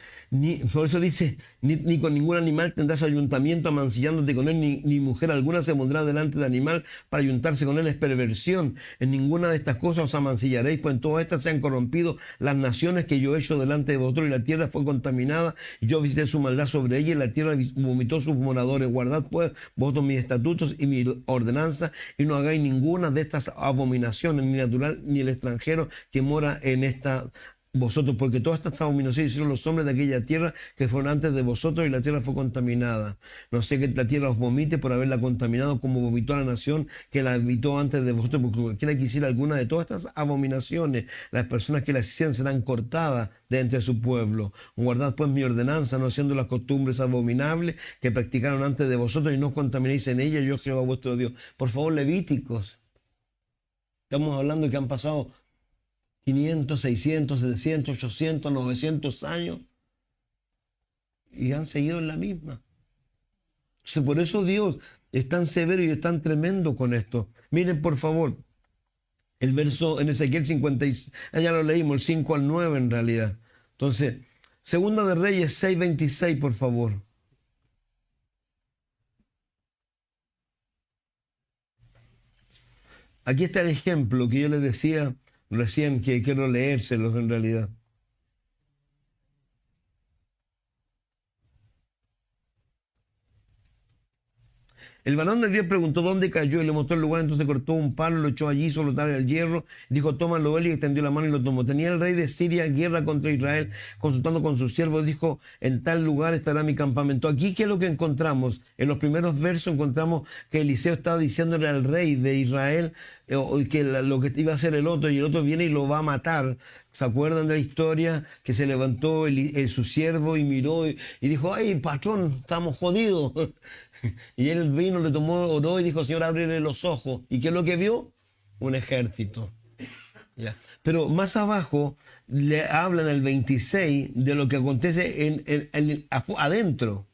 Por eso dice, ni con ningún animal tendrás ayuntamiento amancillándote con él, ni mujer alguna se pondrá delante del animal para ayuntarse con él, es perversión. En ninguna de estas cosas os amancillaréis, pues en todas estas se han corrompido las naciones que yo he hecho delante de vosotros, y la tierra fue contaminada, y yo visité su maldad sobre ella, y la tierra vomitó sus moradores. Guardad pues vosotros mis estatutos y mi ordenanza, y no hagáis ninguna de estas abominaciones, ni natural ni el extranjero que mora en esta vosotros, porque todas estas abominaciones hicieron los hombres de aquella tierra que fueron antes de vosotros, y la tierra fue contaminada. No sé que la tierra os vomite por haberla contaminado, como vomitó la nación que la habitó antes de vosotros, porque cualquiera que hiciera alguna de todas estas abominaciones, las personas que las hicieran serán cortadas de entre su pueblo. Guardad pues mi ordenanza, no haciendo las costumbres abominables que practicaron antes de vosotros, y no os contaminéis en ella, yo Jehová vuestro Dios. Por favor, Levíticos. Estamos hablando que han pasado 500, 600, 700, 800, 900 años y han seguido en la misma. Entonces, por eso Dios es tan severo y es tan tremendo con esto. Miren, por favor, el verso en Ezequiel 56, ya lo leímos, el 5 al 9 en realidad. Entonces, Segunda de Reyes 6:26, por favor. Aquí está el ejemplo que yo les decía recién, que quiero leérselos en realidad. El varón de Dios preguntó dónde cayó y le mostró el lugar, entonces cortó un palo, lo echó allí, sobre el hierro, dijo, tómalo él, y extendió la mano y lo tomó. Tenía el rey de Siria guerra contra Israel, consultando con sus siervos, dijo, en tal lugar estará mi campamento. Aquí, ¿qué es lo que encontramos? En los primeros versos encontramos que Eliseo estaba diciéndole al rey de Israel que lo que iba a hacer el otro, y el otro viene y lo va a matar. ¿Se acuerdan de la historia? Que se levantó su siervo y miró y dijo, ay, patrón, estamos jodidos. Y él vino, le tomó, oró y dijo, Señor, ábrele los ojos. ¿Y qué es lo que vio? Un ejército. ¿Ya? Pero más abajo le hablan el 26 de lo que acontece adentro.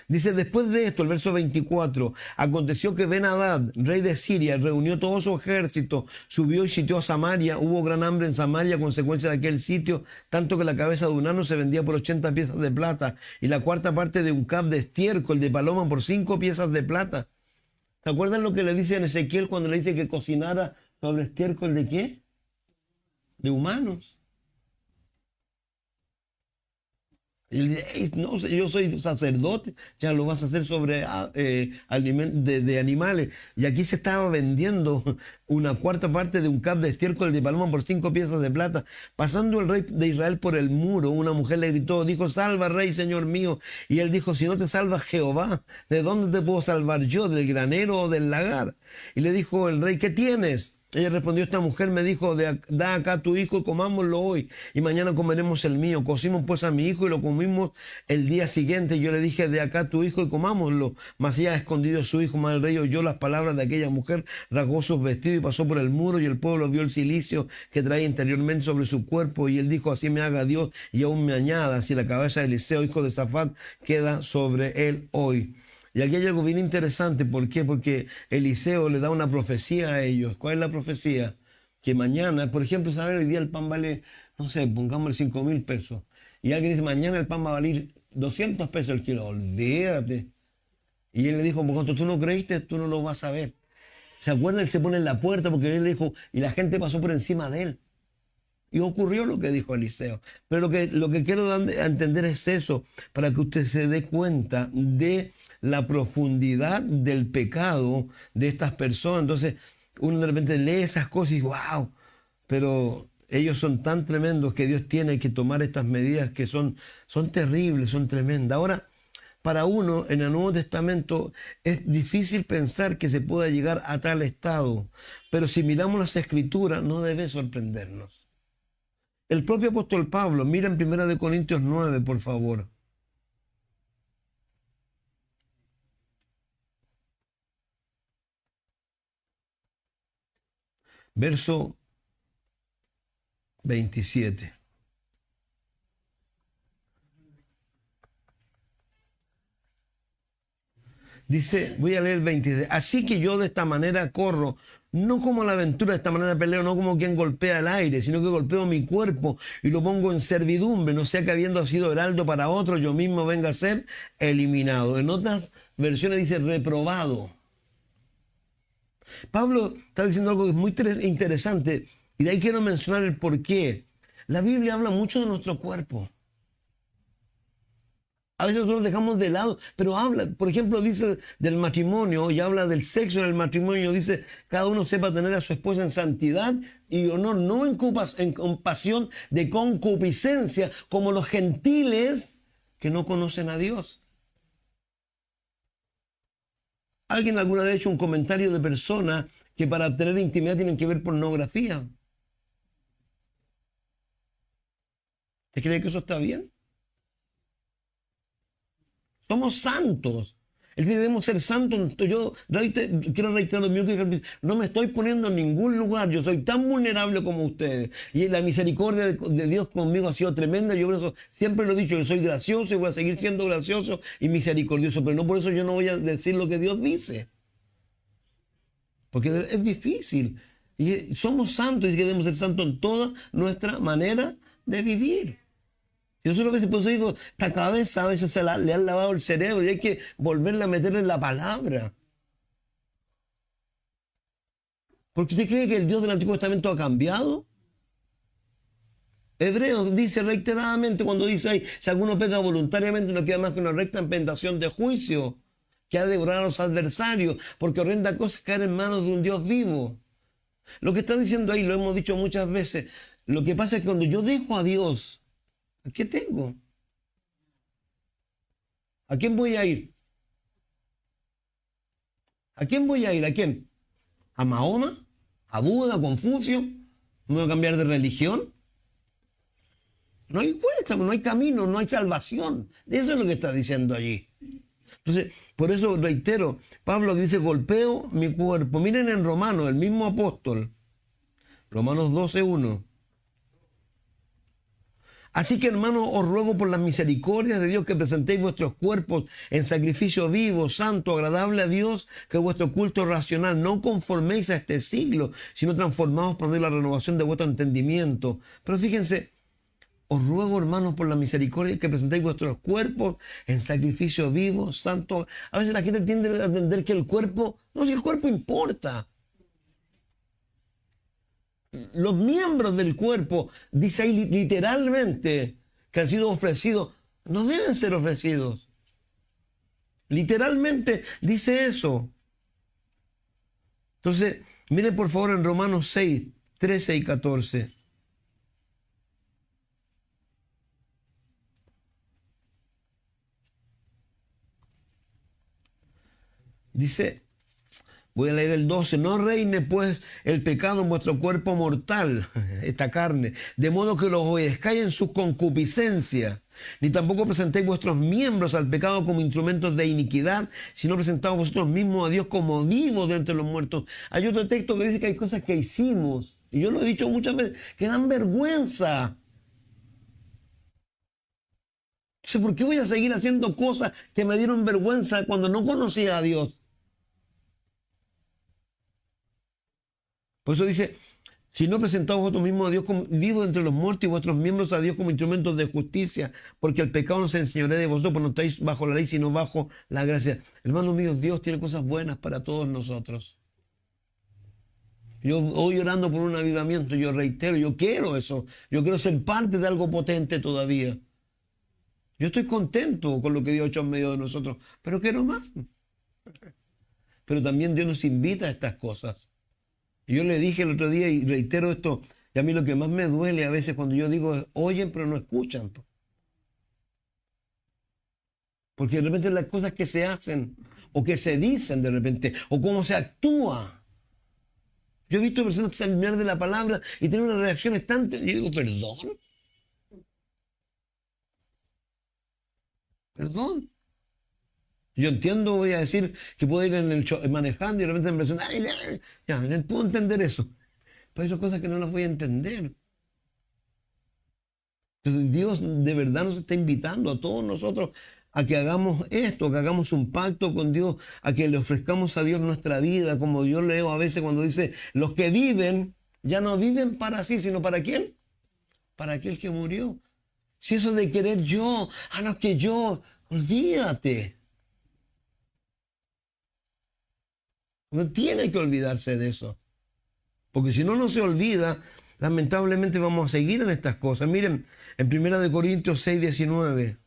Dice, después de esto, el verso 24, aconteció que Ben-Hadad, rey de Siria, reunió todo su ejército, subió y sitió a Samaria. Hubo gran hambre en Samaria a consecuencia de aquel sitio, tanto que la cabeza de un asno se vendía por 80 piezas de plata, y la cuarta parte de un cab de estiércol de paloma por 5 piezas de plata. ¿Se acuerdan lo que le dice en Ezequiel cuando le dice que cocinara sobre estiércol de qué? De humanos. Y él dice, "Ey, no, yo soy sacerdote, ya lo vas a hacer sobre de animales". Y aquí se estaba vendiendo una cuarta parte de un cab de estiércol de paloma por 5 piezas de plata. Pasando el rey de Israel por el muro, una mujer le gritó, dijo, salva, rey, señor mío. Y él dijo, si no te salva Jehová, ¿de dónde te puedo salvar yo? ¿Del granero o del lagar? Y le dijo el rey, ¿qué tienes? Ella respondió, esta mujer me dijo, da acá tu hijo y comámoslo hoy, y mañana comeremos el mío. Cocimos pues a mi hijo y lo comimos el día siguiente. Yo le dije, de acá tu hijo y comámoslo. Mas ella ha escondido a su hijo. Mas el rey oyó las palabras de aquella mujer, rasgó sus vestidos y pasó por el muro, y el pueblo vio el cilicio que traía interiormente sobre su cuerpo, y él dijo, así me haga Dios y aún me añada, si la cabeza de Eliseo, hijo de Safat, queda sobre él hoy. Y aquí hay algo bien interesante. ¿Por qué? Porque Eliseo le da una profecía a ellos. ¿Cuál es la profecía? Que mañana, por ejemplo, ¿saben? Hoy día el pan vale, no sé, pongámosle 5.000 pesos. Y alguien dice, mañana el pan va a valer 200 pesos el kilo. Olvídate. Y él le dijo, por cuanto tú no creíste, tú no lo vas a ver. ¿Se acuerdan? Él se pone en la puerta porque él le dijo, y la gente pasó por encima de él. Y ocurrió lo que dijo Eliseo. Pero lo que quiero dar a entender es eso, para que usted se dé cuenta de la profundidad del pecado de estas personas. Entonces, uno de repente lee esas cosas y wow, pero ellos son tan tremendos que Dios tiene que tomar estas medidas que son terribles, son tremendas. Ahora, para uno, en el Nuevo Testamento, es difícil pensar que se pueda llegar a tal estado, pero si miramos las Escrituras, no debe sorprendernos. El propio apóstol Pablo, mira en 1 Corintios 9, por favor. Verso 27. Dice, voy a leer el 27. Así que yo de esta manera corro, no como la aventura de esta manera de peleo, no como quien golpea el aire, sino que golpeo mi cuerpo y lo pongo en servidumbre, no sea que habiendo sido heraldo para otro, yo mismo venga a ser eliminado. En otras versiones dice reprobado. Pablo está diciendo algo que es muy interesante y de ahí quiero mencionar el porqué. La Biblia habla mucho de nuestro cuerpo. A veces nosotros dejamos de lado, pero habla, por ejemplo, dice del matrimonio y habla del sexo en el matrimonio, dice, cada uno sepa tener a su esposa en santidad y honor, no en compasión de concupiscencia, como los gentiles que no conocen a Dios. Alguien alguna vez ha hecho un comentario de personas que para tener intimidad tienen que ver pornografía. ¿Te cree que eso está bien? Somos santos. Es decir, debemos ser santos. Yo quiero reiterar lo mismo que dije, no me estoy poniendo en ningún lugar. Yo soy tan vulnerable como ustedes. Y la misericordia de Dios conmigo ha sido tremenda. Yo por eso siempre lo he dicho, que soy gracioso y voy a seguir siendo gracioso y misericordioso. Pero no por eso yo no voy a decir lo que Dios dice. Porque es difícil. Y somos santos y debemos ser santos en toda nuestra manera de vivir. Y nosotros a veces, pues digo, esta cabeza a veces le han lavado el cerebro y hay que volverle a meterle la palabra. Porque usted cree que el Dios del Antiguo Testamento ha cambiado. Hebreos dice reiteradamente cuando dice ahí, si alguno peca voluntariamente no queda más que una recta empendación de juicio que ha de devorar a los adversarios, porque horrenda cosa es caer en manos de un Dios vivo. Lo que está diciendo ahí, lo hemos dicho muchas veces, lo que pasa es que cuando yo dejo a Dios, ¿qué tengo? ¿A quién voy a ir? ¿A quién voy a ir? ¿A quién? ¿A Mahoma? ¿A Buda? ¿A Confucio? ¿Me voy a cambiar de religión? No hay vuelta, no hay camino, no hay salvación. Eso es lo que está diciendo allí. Entonces, por eso reitero, Pablo dice, golpeo mi cuerpo. Miren en Romanos, el mismo apóstol. Romanos 12:1. Así que, hermanos, os ruego por las misericordias de Dios que presentéis vuestros cuerpos en sacrificio vivo, santo, agradable a Dios, que es vuestro culto racional. No conforméis a este siglo, sino transformaos por medio de la renovación de vuestro entendimiento. Pero fíjense, os ruego, hermanos, por la misericordia que presentéis vuestros cuerpos en sacrificio vivo, santo. A veces la gente tiende a entender que el cuerpo, no, si el cuerpo importa. Los miembros del cuerpo, dice ahí literalmente, que han sido ofrecidos, no deben ser ofrecidos. Literalmente dice eso. Entonces, miren por favor en Romanos 6, 13 y 14. Dice, voy a leer el 12. No reine pues el pecado en vuestro cuerpo mortal, esta carne, de modo que los obedezcáis en su concupiscencia, ni tampoco presentéis vuestros miembros al pecado como instrumentos de iniquidad, sino presentaos vosotros mismos a Dios como vivos de entre los muertos. Hay otro texto que dice que hay cosas que hicimos, y yo lo he dicho muchas veces, que dan vergüenza. Entonces, ¿por qué voy a seguir haciendo cosas que me dieron vergüenza cuando no conocía a Dios? Por eso dice, si no presentaos vosotros mismos a Dios como vivos entre los muertos y vuestros miembros a Dios como instrumentos de justicia, porque el pecado no se enseñorea de vosotros, pues no estáis bajo la ley, sino bajo la gracia. Hermanos míos, Dios tiene cosas buenas para todos nosotros. Yo hoy orando por un avivamiento, yo reitero, yo quiero eso. Yo quiero ser parte de algo potente todavía. Yo estoy contento con lo que Dios ha hecho en medio de nosotros, pero quiero más. Pero también Dios nos invita a estas cosas. Yo le dije el otro día y reitero esto, y a mí lo que más me duele a veces cuando yo digo, oyen pero no escuchan. Porque de repente las cosas que se hacen o que se dicen de repente, o cómo se actúa. Yo he visto personas que se alinean de la palabra y tienen unas reacciones tan... Yo digo, ¿perdón? ¿Perdón? Yo entiendo, voy a decir, que puedo ir en manejando y de repente me presiona. Ya, puedo entender eso. Pero hay cosas que no las voy a entender. Entonces Dios de verdad nos está invitando a todos nosotros a que hagamos esto, que hagamos un pacto con Dios, a que le ofrezcamos a Dios nuestra vida, como yo leo a veces cuando dice, los que viven ya no viven para sí, sino ¿para quién? Para aquel que murió. Si eso de querer yo, no es que yo, olvídate. No tiene que olvidarse de eso. Porque si no se olvida, lamentablemente vamos a seguir en estas cosas. Miren, en 1 Corintios 6, 19.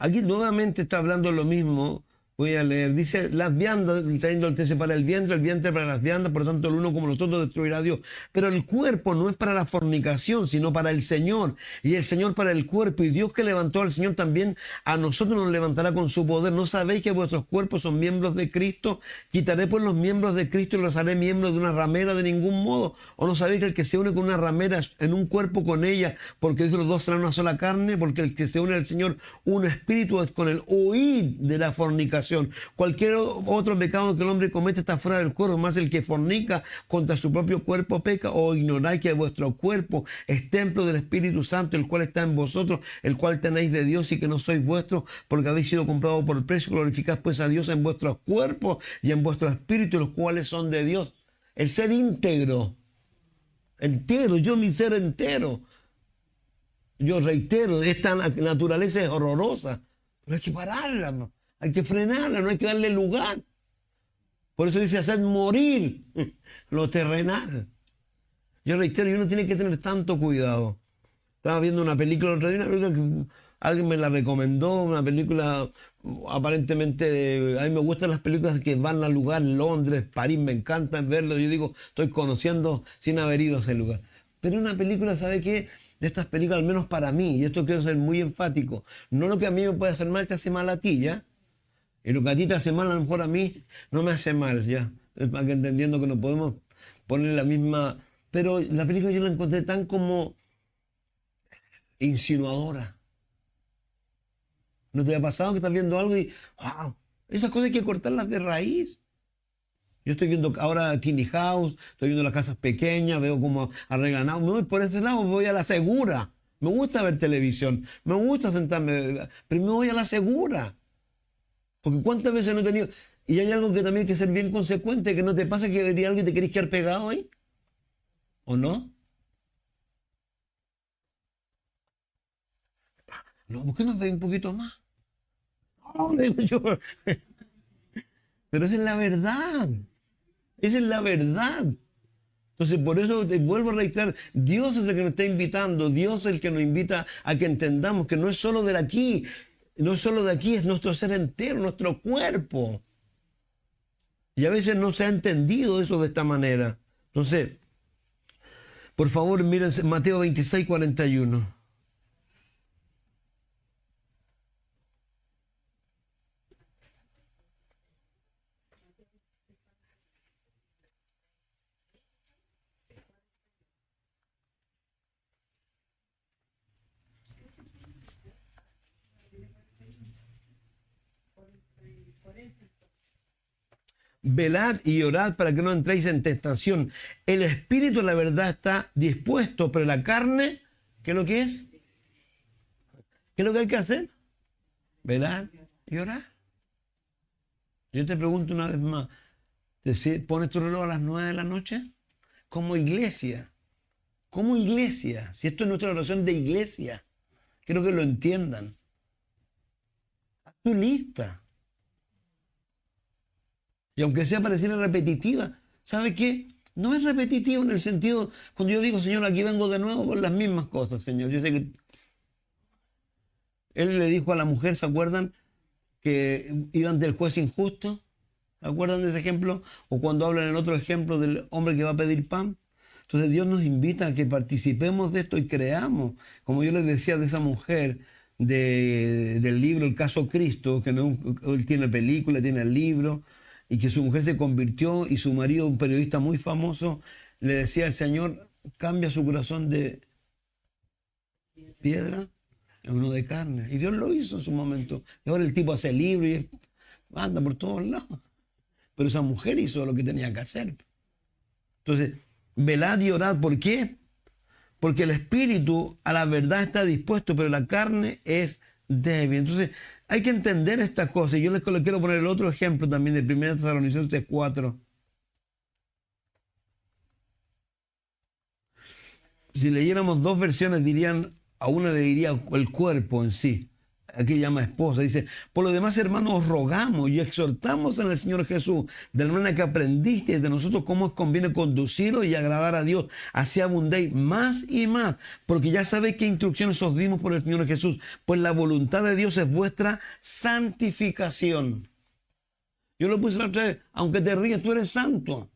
Aquí nuevamente está hablando lo mismo. Voy a leer. Dice, las viandas, trayendo el 13 para el vientre para las viandas, por tanto el uno como los otros destruirá a Dios. Pero el cuerpo no es para la fornicación, sino para el Señor. Y el Señor para el cuerpo. Y Dios que levantó al Señor también a nosotros nos levantará con su poder. ¿No sabéis que vuestros cuerpos son miembros de Cristo? Quitaré pues los miembros de Cristo y los haré miembros de una ramera de ningún modo. ¿O no sabéis que el que se une con una ramera en un cuerpo con ella, porque los dos serán una sola carne? Porque el que se une al Señor, un espíritu es con el huir de la fornicación. Cualquier otro pecado que el hombre comete está fuera del cuerpo, más el que fornica contra su propio cuerpo peca. ¿O ignoráis que vuestro cuerpo es templo del Espíritu Santo, el cual está en vosotros, el cual tenéis de Dios y que no sois vuestros, porque habéis sido comprados por el precio? Glorificad pues a Dios en vuestros cuerpos y en vuestro espíritu, los cuales son de Dios. El ser íntegro, entero, yo mi ser entero. Yo reitero, esta naturaleza es horrorosa, pero hay que pararla, ¿no? Hay que frenarla, no hay que darle lugar. Por eso dice hacer morir lo terrenal. Yo reitero, uno tiene que tener tanto cuidado. Estaba viendo una película, una película que alguien me la recomendó, una película aparentemente, a mí me gustan las películas que van al lugar, Londres, París, me encanta verlo. Yo digo, estoy conociendo sin haber ido a ese lugar. Pero una película, ¿sabe qué? De estas películas, al menos para mí, y esto quiero ser muy enfático, no lo que a mí me puede hacer mal te hace mal a ti, ¿ya? Y lo que a ti te hace mal, a lo mejor a mí no me hace mal, ya. Es para que entendiendo que no podemos poner la misma... Pero la película yo la encontré tan como insinuadora. ¿No te ha pasado que estás viendo algo y... ¡Wow! Esas cosas hay que cortarlas de raíz. Yo estoy viendo ahora Tiny House, estoy viendo las casas pequeñas, veo cómo arreglan. Me voy por ese lado, me voy a la segura. Me gusta ver televisión, me gusta sentarme, pero me voy a la segura. Porque cuántas veces no he tenido... Y hay algo que también hay que ser bien consecuente, que no te pasa que vería algo y te querés quedar pegado ahí. ¿O no? No, ¿por qué no te doy un poquito más? No, le digo yo. Pero esa es la verdad. Esa es la verdad. Entonces, por eso te vuelvo a reiterar, Dios es el que nos está invitando, Dios es el que nos invita a que entendamos que no es solo de aquí, no es solo de aquí, es nuestro ser entero, nuestro cuerpo. Y a veces no se ha entendido eso de esta manera. Entonces, por favor, miren Mateo 26, 41. Velad y orad para que no entréis en tentación. El espíritu, la verdad, está dispuesto, pero la carne, ¿qué es lo que es? ¿Qué es lo que hay que hacer? Velad y orar. Yo te pregunto una vez más, ¿pones tu reloj a las 9 de la noche? Como iglesia. Como iglesia. Si esto es nuestra oración de iglesia, quiero que lo entiendan. Haz tu lista. Y aunque sea pareciera repetitiva, ¿sabe qué? No es repetitivo en el sentido, cuando yo digo, Señor, aquí vengo de nuevo con las mismas cosas, Señor. Yo sé que Él le dijo a la mujer, ¿se acuerdan? Que iban del juez injusto. ¿Se acuerdan de ese ejemplo? O cuando hablan en otro ejemplo del hombre que va a pedir pan. Entonces Dios nos invita a que participemos de esto y creamos. Como yo les decía de esa mujer del libro El caso Cristo, que no, él tiene película, tiene el libro, y que su mujer se convirtió y su marido, un periodista muy famoso, le decía al Señor, cambia su corazón de piedra en uno de carne. Y Dios lo hizo en su momento. Y ahora el tipo hace el libro y anda por todos lados. Pero esa mujer hizo lo que tenía que hacer. Entonces, velad y orad. ¿Por qué? Porque el espíritu a la verdad está dispuesto, pero la carne es débil. Entonces, hay que entender estas cosas. Yo les quiero poner el otro ejemplo también de 1 Tesalonicenses 4. Si leyéramos dos versiones, a una le diría el cuerpo en sí. Aquí llama esposa. Dice, por lo demás, hermanos, os rogamos y exhortamos en el Señor Jesús, de la manera que aprendisteis de nosotros cómo os conviene conduciros y agradar a Dios. Así abundéis más y más, porque ya sabéis qué instrucciones os dimos por el Señor Jesús. Pues la voluntad de Dios es vuestra santificación. Yo lo puse la otra vez, aunque te ríes, tú eres santo.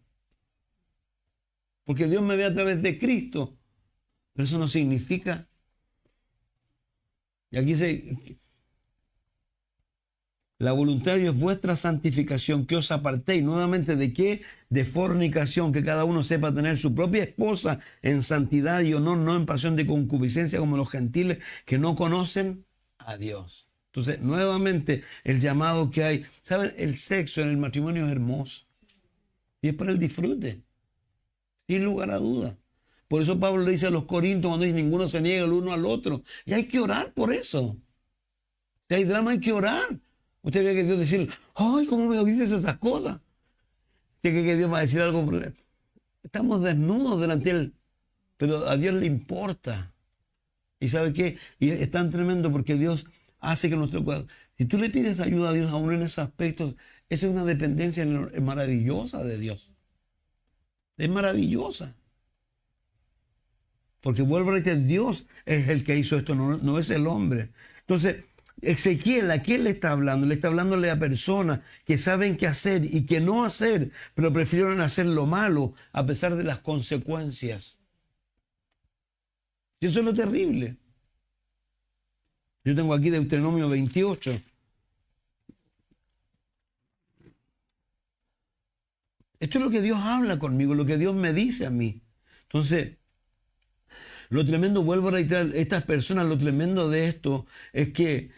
Porque Dios me ve a través de Cristo. Pero eso no significa. Y aquí dice, la voluntad de Dios es vuestra santificación, que os apartéis nuevamente de qué, de fornicación, que cada uno sepa tener su propia esposa en santidad y honor, no en pasión de concupiscencia como los gentiles que no conocen a Dios. Entonces, nuevamente, el llamado que hay. ¿Saben? El sexo en el matrimonio es hermoso. Y es para el disfrute. Sin lugar a duda. Por eso Pablo le dice a los corintios cuando dice ninguno se niega el uno al otro. Y hay que orar por eso. Si hay drama hay que orar. Usted ve que Dios dice, ay, ¿cómo me dices esas cosas? ¿Qué cree que Dios va a decir algo? Estamos desnudos delante de Él. Pero a Dios le importa. ¿Y sabe qué? Y es tan tremendo porque Dios hace que nuestro cuerpo... Si tú le pides ayuda a Dios aún en esos aspectos, esa es una dependencia maravillosa de Dios. Es maravillosa. Porque vuelvo a decir, Dios es el que hizo esto, no es el hombre. Entonces, Ezequiel, ¿a quién le está hablando? Le está hablándole a personas que saben qué hacer y qué no hacer, pero prefirieron hacer lo malo a pesar de las consecuencias. Y eso es lo terrible. Yo tengo aquí Deuteronomio 28. Esto es lo que Dios habla conmigo, lo que Dios me dice a mí. Entonces, lo tremendo, vuelvo a reiterar, estas personas, lo tremendo de esto es que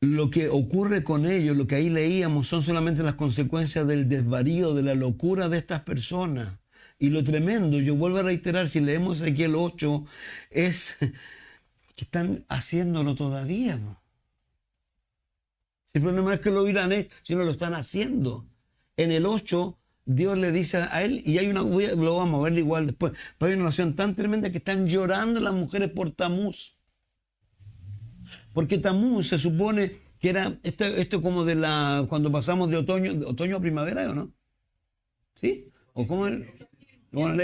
lo que ocurre con ellos, lo que ahí leíamos, son solamente las consecuencias del desvarío, de la locura de estas personas. Y lo tremendo, yo vuelvo a reiterar, si leemos Ezequiel 8, es que están haciéndolo todavía. El problema es que lo irán, sino lo están haciendo. En el 8, Dios le dice a él, y hay lo vamos a ver igual después, pero hay una oración tan tremenda que están llorando las mujeres por Tamuz. Porque Tamuz se supone que era esto como de cuando pasamos de otoño a primavera, ¿o no? ¿Sí? ¿O cómo era? Bueno,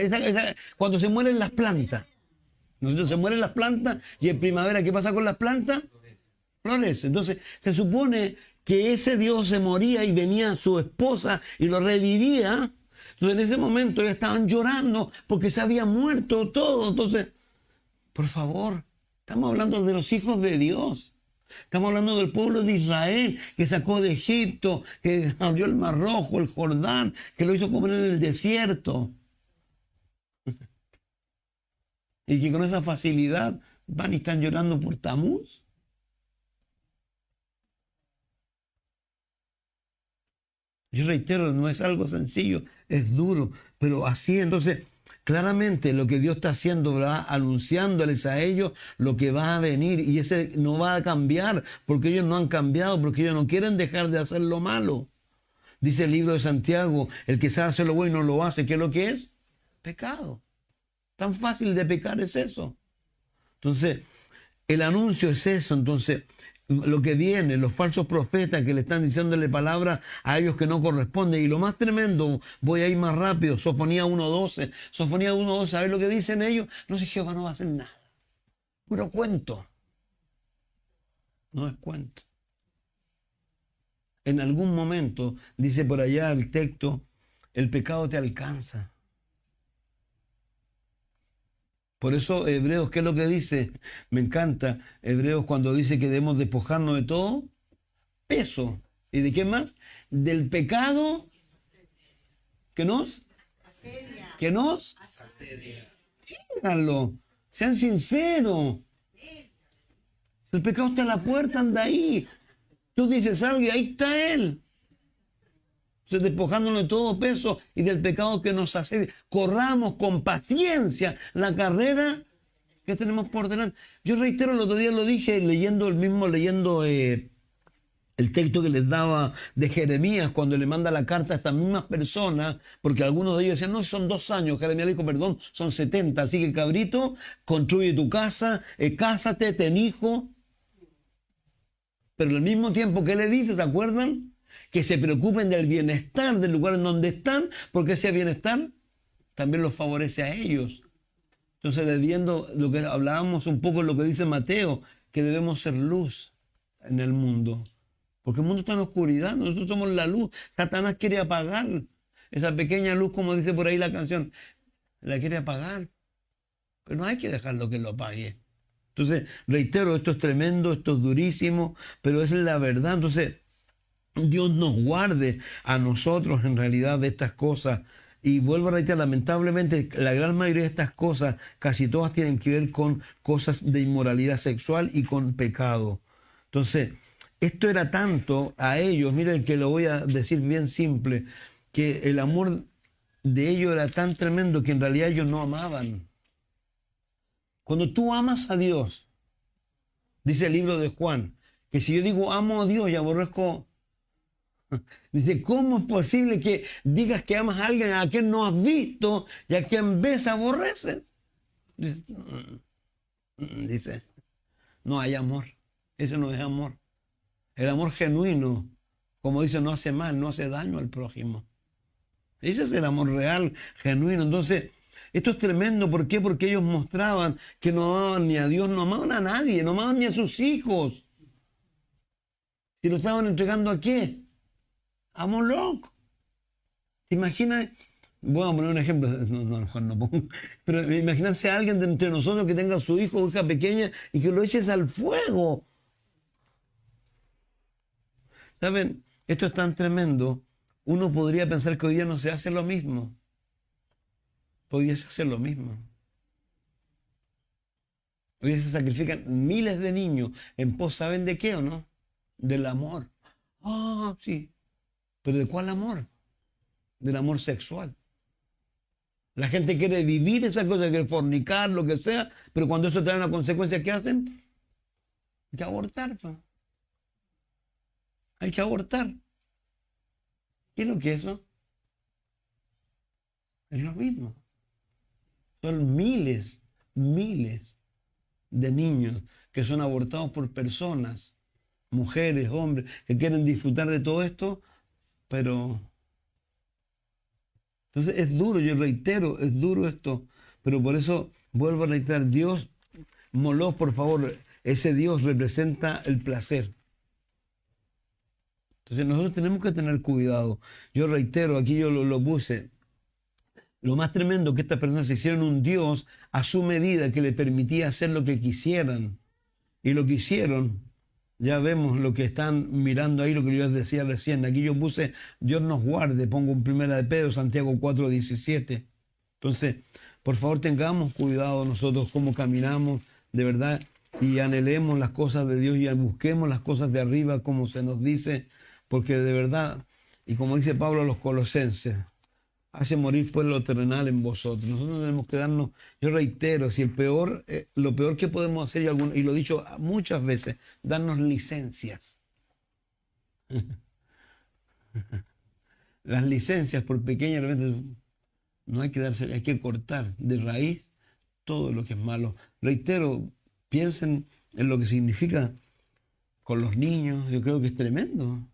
cuando se mueren las plantas. Nosotros se mueren las plantas y en primavera, ¿qué pasa con las plantas? Florece. Entonces, se supone que ese Dios se moría y venía su esposa y lo revivía. Entonces, en ese momento ellos estaban llorando porque se había muerto todo. Entonces, por favor, estamos hablando de los hijos de Dios. Estamos hablando del pueblo de Israel que sacó de Egipto, que abrió el Mar Rojo, el Jordán, que lo hizo comer en el desierto. Y que con esa facilidad van y están llorando por Tamuz. Yo reitero, no es algo sencillo, es duro, pero así entonces, claramente lo que Dios está haciendo, ¿verdad? Anunciándoles a ellos lo que va a venir y ese no va a cambiar porque ellos no han cambiado, porque ellos no quieren dejar de hacer lo malo. Dice el libro de Santiago, el que sabe hacer lo bueno y no lo hace, ¿qué es lo que es? Pecado. Tan fácil de pecar es eso. Entonces, el anuncio es eso. Entonces, lo que viene, los falsos profetas que le están diciéndole palabras a ellos que no corresponden. Y lo más tremendo, voy a ir más rápido, Sofonía 1.12. Sofonía 1.12, ¿sabes lo que dicen ellos? No sé, Jehová no va a hacer nada. Puro cuento. No es cuento. En algún momento, dice por allá el texto, el pecado te alcanza. Por eso Hebreos, ¿qué es lo que dice? Me encanta Hebreos cuando dice que debemos despojarnos de todo peso. ¿Y de qué más? Del pecado que nos... Díganlo. Sean sinceros. El pecado está a la puerta, anda ahí. Tú dices algo y ahí está él. Entonces, despojándonos de todo peso y del pecado que nos hace, corramos con paciencia la carrera que tenemos por delante. Yo reitero, el otro día lo dije, leyendo el texto que les daba de Jeremías cuando le manda la carta a estas mismas personas, porque algunos de ellos decían, no, son 2 años. Jeremías le dijo, perdón, son 70. Así que, cabrito, construye tu casa, cásate, ten hijo. Pero al mismo tiempo, ¿qué le dice? ¿Se acuerdan? Que se preocupen del bienestar del lugar en donde están, porque ese bienestar también los favorece a ellos. Entonces, viendo lo que hablábamos un poco, lo que dice Mateo, que debemos ser luz en el mundo. Porque el mundo está en oscuridad, nosotros somos la luz. Satanás quiere apagar esa pequeña luz, como dice por ahí la canción, la quiere apagar. Pero no hay que dejarlo que lo apague. Entonces, reitero, esto es tremendo, esto es durísimo, pero es la verdad. Entonces, Dios nos guarde a nosotros en realidad de estas cosas. Y vuelvo a reiterar, lamentablemente la gran mayoría de estas cosas, casi todas tienen que ver con cosas de inmoralidad sexual y con pecado. Entonces, esto era tanto a ellos, miren que lo voy a decir bien simple, que el amor de ellos era tan tremendo que en realidad ellos no amaban. Cuando tú amas a Dios, dice el libro de Juan, que si yo digo amo a Dios y aborrezco, dice, ¿cómo es posible que digas que amas a alguien a quien no has visto y a quien ves aborreces? Dice, no hay amor, eso no es amor. El amor genuino, como dice, no hace mal, no hace daño al prójimo. Ese es el amor real, genuino. Entonces, esto es tremendo. ¿Por qué? Porque ellos mostraban que no amaban ni a Dios, no amaban a nadie, no amaban ni a sus hijos. ¿Y lo estaban entregando a qué? A Moloch. ¿Te imaginas? Voy a poner un ejemplo, mejor no pongo. Pero imaginarse a alguien de entre nosotros que tenga su hijo o hija pequeña y que lo eches al fuego. ¿Saben? Esto es tan tremendo. Uno podría pensar que hoy día no se hace lo mismo. Podría hacer lo mismo. Hoy día se sacrifican miles de niños en pos, ¿saben de qué o no? Del amor. Ah, sí. ¿Pero de cuál amor? Del amor sexual. La gente quiere vivir esa cosa, quiere fornicar, lo que sea, pero cuando eso trae una consecuencia, ¿qué hacen? Hay que abortar. ¿No? Hay que abortar. ¿Qué es lo que es eso? Es lo mismo. Son miles de niños que son abortados por personas, mujeres, hombres, que quieren disfrutar de todo esto, pero... Entonces es duro, yo reitero, es duro esto, pero por eso vuelvo a reiterar, Dios, Moloch, por favor, ese Dios representa el placer. Entonces nosotros tenemos que tener cuidado. Yo reitero, aquí yo lo puse, lo más tremendo que estas personas se hicieron un Dios a su medida que le permitía hacer lo que quisieran. Y lo que hicieron, ya vemos lo que están mirando ahí, lo que yo les decía recién. Aquí yo puse, Dios nos guarde, pongo en 1 de Pedro, Santiago 4:17. Entonces, por favor, tengamos cuidado nosotros cómo caminamos, de verdad, y anhelemos las cosas de Dios y busquemos las cosas de arriba, como se nos dice, porque de verdad, y como dice Pablo a los Colosenses, hace morir pues lo terrenal en vosotros. Nosotros tenemos que darnos, yo reitero, si lo peor que podemos hacer, y lo he dicho muchas veces, darnos licencias. Las licencias, por pequeñas, no hay que darse, hay que cortar de raíz todo lo que es malo. Reitero, piensen en lo que significa con los niños, yo creo que es tremendo.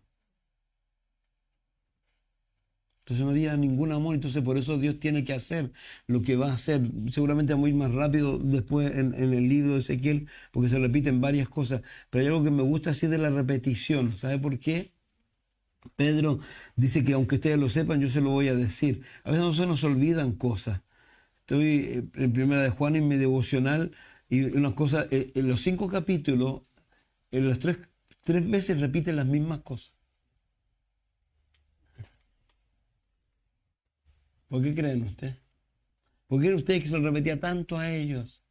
Entonces no había ningún amor, entonces por eso Dios tiene que hacer lo que va a hacer. Seguramente vamos a ir más rápido después en el libro de Ezequiel, porque se repiten varias cosas, pero hay algo que me gusta así de la repetición. ¿Sabe por qué? Pedro dice que aunque ustedes lo sepan, yo se lo voy a decir. A veces no se nos olvidan cosas. Estoy en 1 de Juan en mi devocional y una cosa, en los 5 capítulos, en los tres veces repiten las mismas cosas. ¿Por qué creen ustedes? ¿Por qué creen ustedes que se lo repetía tanto a ellos?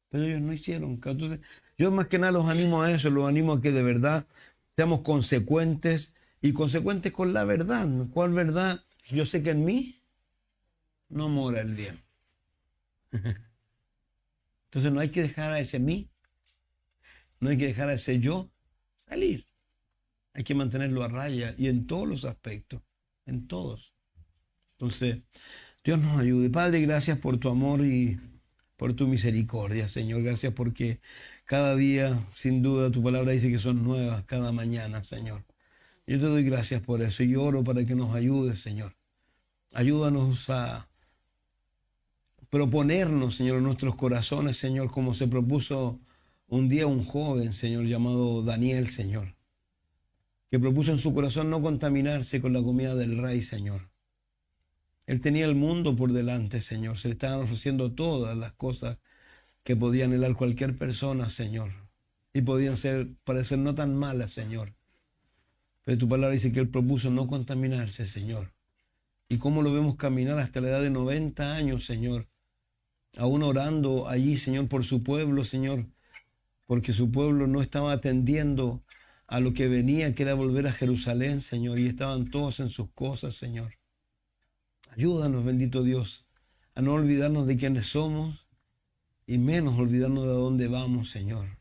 Pero ellos no hicieron. Entonces, yo más que nada los animo a eso, los animo a que de verdad seamos consecuentes y consecuentes con la verdad. ¿Cuál verdad? Yo sé que en mí no mora el bien. Entonces no hay que dejar a ese mí, no hay que dejar a ese yo salir. Hay que mantenerlo a raya y en todos los aspectos, en todos. Entonces, Dios nos ayude. Padre, gracias por tu amor y por tu misericordia, Señor. Gracias porque cada día, sin duda, tu palabra dice que son nuevas cada mañana, Señor. Yo te doy gracias por eso y oro para que nos ayudes, Señor. Ayúdanos a proponernos, Señor, en nuestros corazones, Señor, como se propuso un día un joven, Señor, llamado Daniel, Señor, que propuso en su corazón no contaminarse con la comida del rey, Señor. Él tenía el mundo por delante, Señor. Se le estaban ofreciendo todas las cosas que podía anhelar cualquier persona, Señor. Y podían parecer no tan malas, Señor. Pero tu palabra dice que él propuso no contaminarse, Señor. Y cómo lo vemos caminar hasta la edad de 90 años, Señor. Aún orando allí, Señor, por su pueblo, Señor. Porque su pueblo no estaba atendiendo a lo que venía, que era volver a Jerusalén, Señor. Y estaban todos en sus cosas, Señor. Ayúdanos, bendito Dios, a no olvidarnos de quiénes somos y menos olvidarnos de dónde vamos, Señor.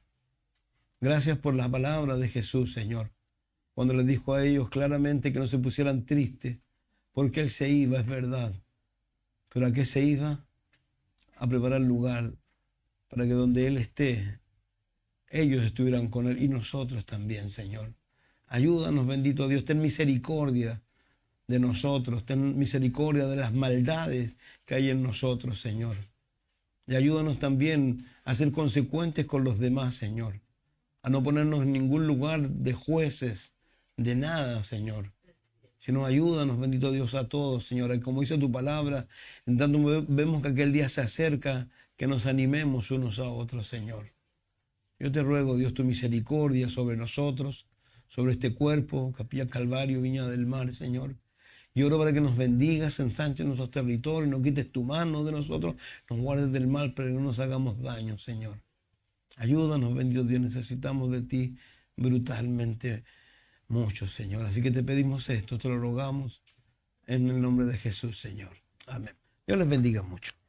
Gracias por la palabra de Jesús, Señor, cuando les dijo a ellos claramente que no se pusieran tristes, porque Él se iba, es verdad. ¿Pero a qué se iba? A preparar lugar para que donde Él esté, ellos estuvieran con Él y nosotros también, Señor. Ayúdanos, bendito Dios, ten misericordia de nosotros, ten misericordia de las maldades que hay en nosotros, Señor. Y ayúdanos también a ser consecuentes con los demás, Señor. A no ponernos en ningún lugar de jueces, de nada, Señor. Sino ayúdanos, bendito Dios, a todos, Señor. Y como dice tu palabra, en tanto vemos que aquel día se acerca, que nos animemos unos a otros, Señor. Yo te ruego, Dios, tu misericordia sobre nosotros, sobre este cuerpo, Capilla Calvario, Viña del Mar, Señor. Y oro para que nos bendigas, ensanches nuestros territorios, no quites tu mano de nosotros, nos guardes del mal, pero no nos hagamos daño, Señor. Ayúdanos, bendito Dios, necesitamos de ti brutalmente mucho, Señor. Así que te pedimos esto, te lo rogamos en el nombre de Jesús, Señor. Amén. Dios les bendiga mucho.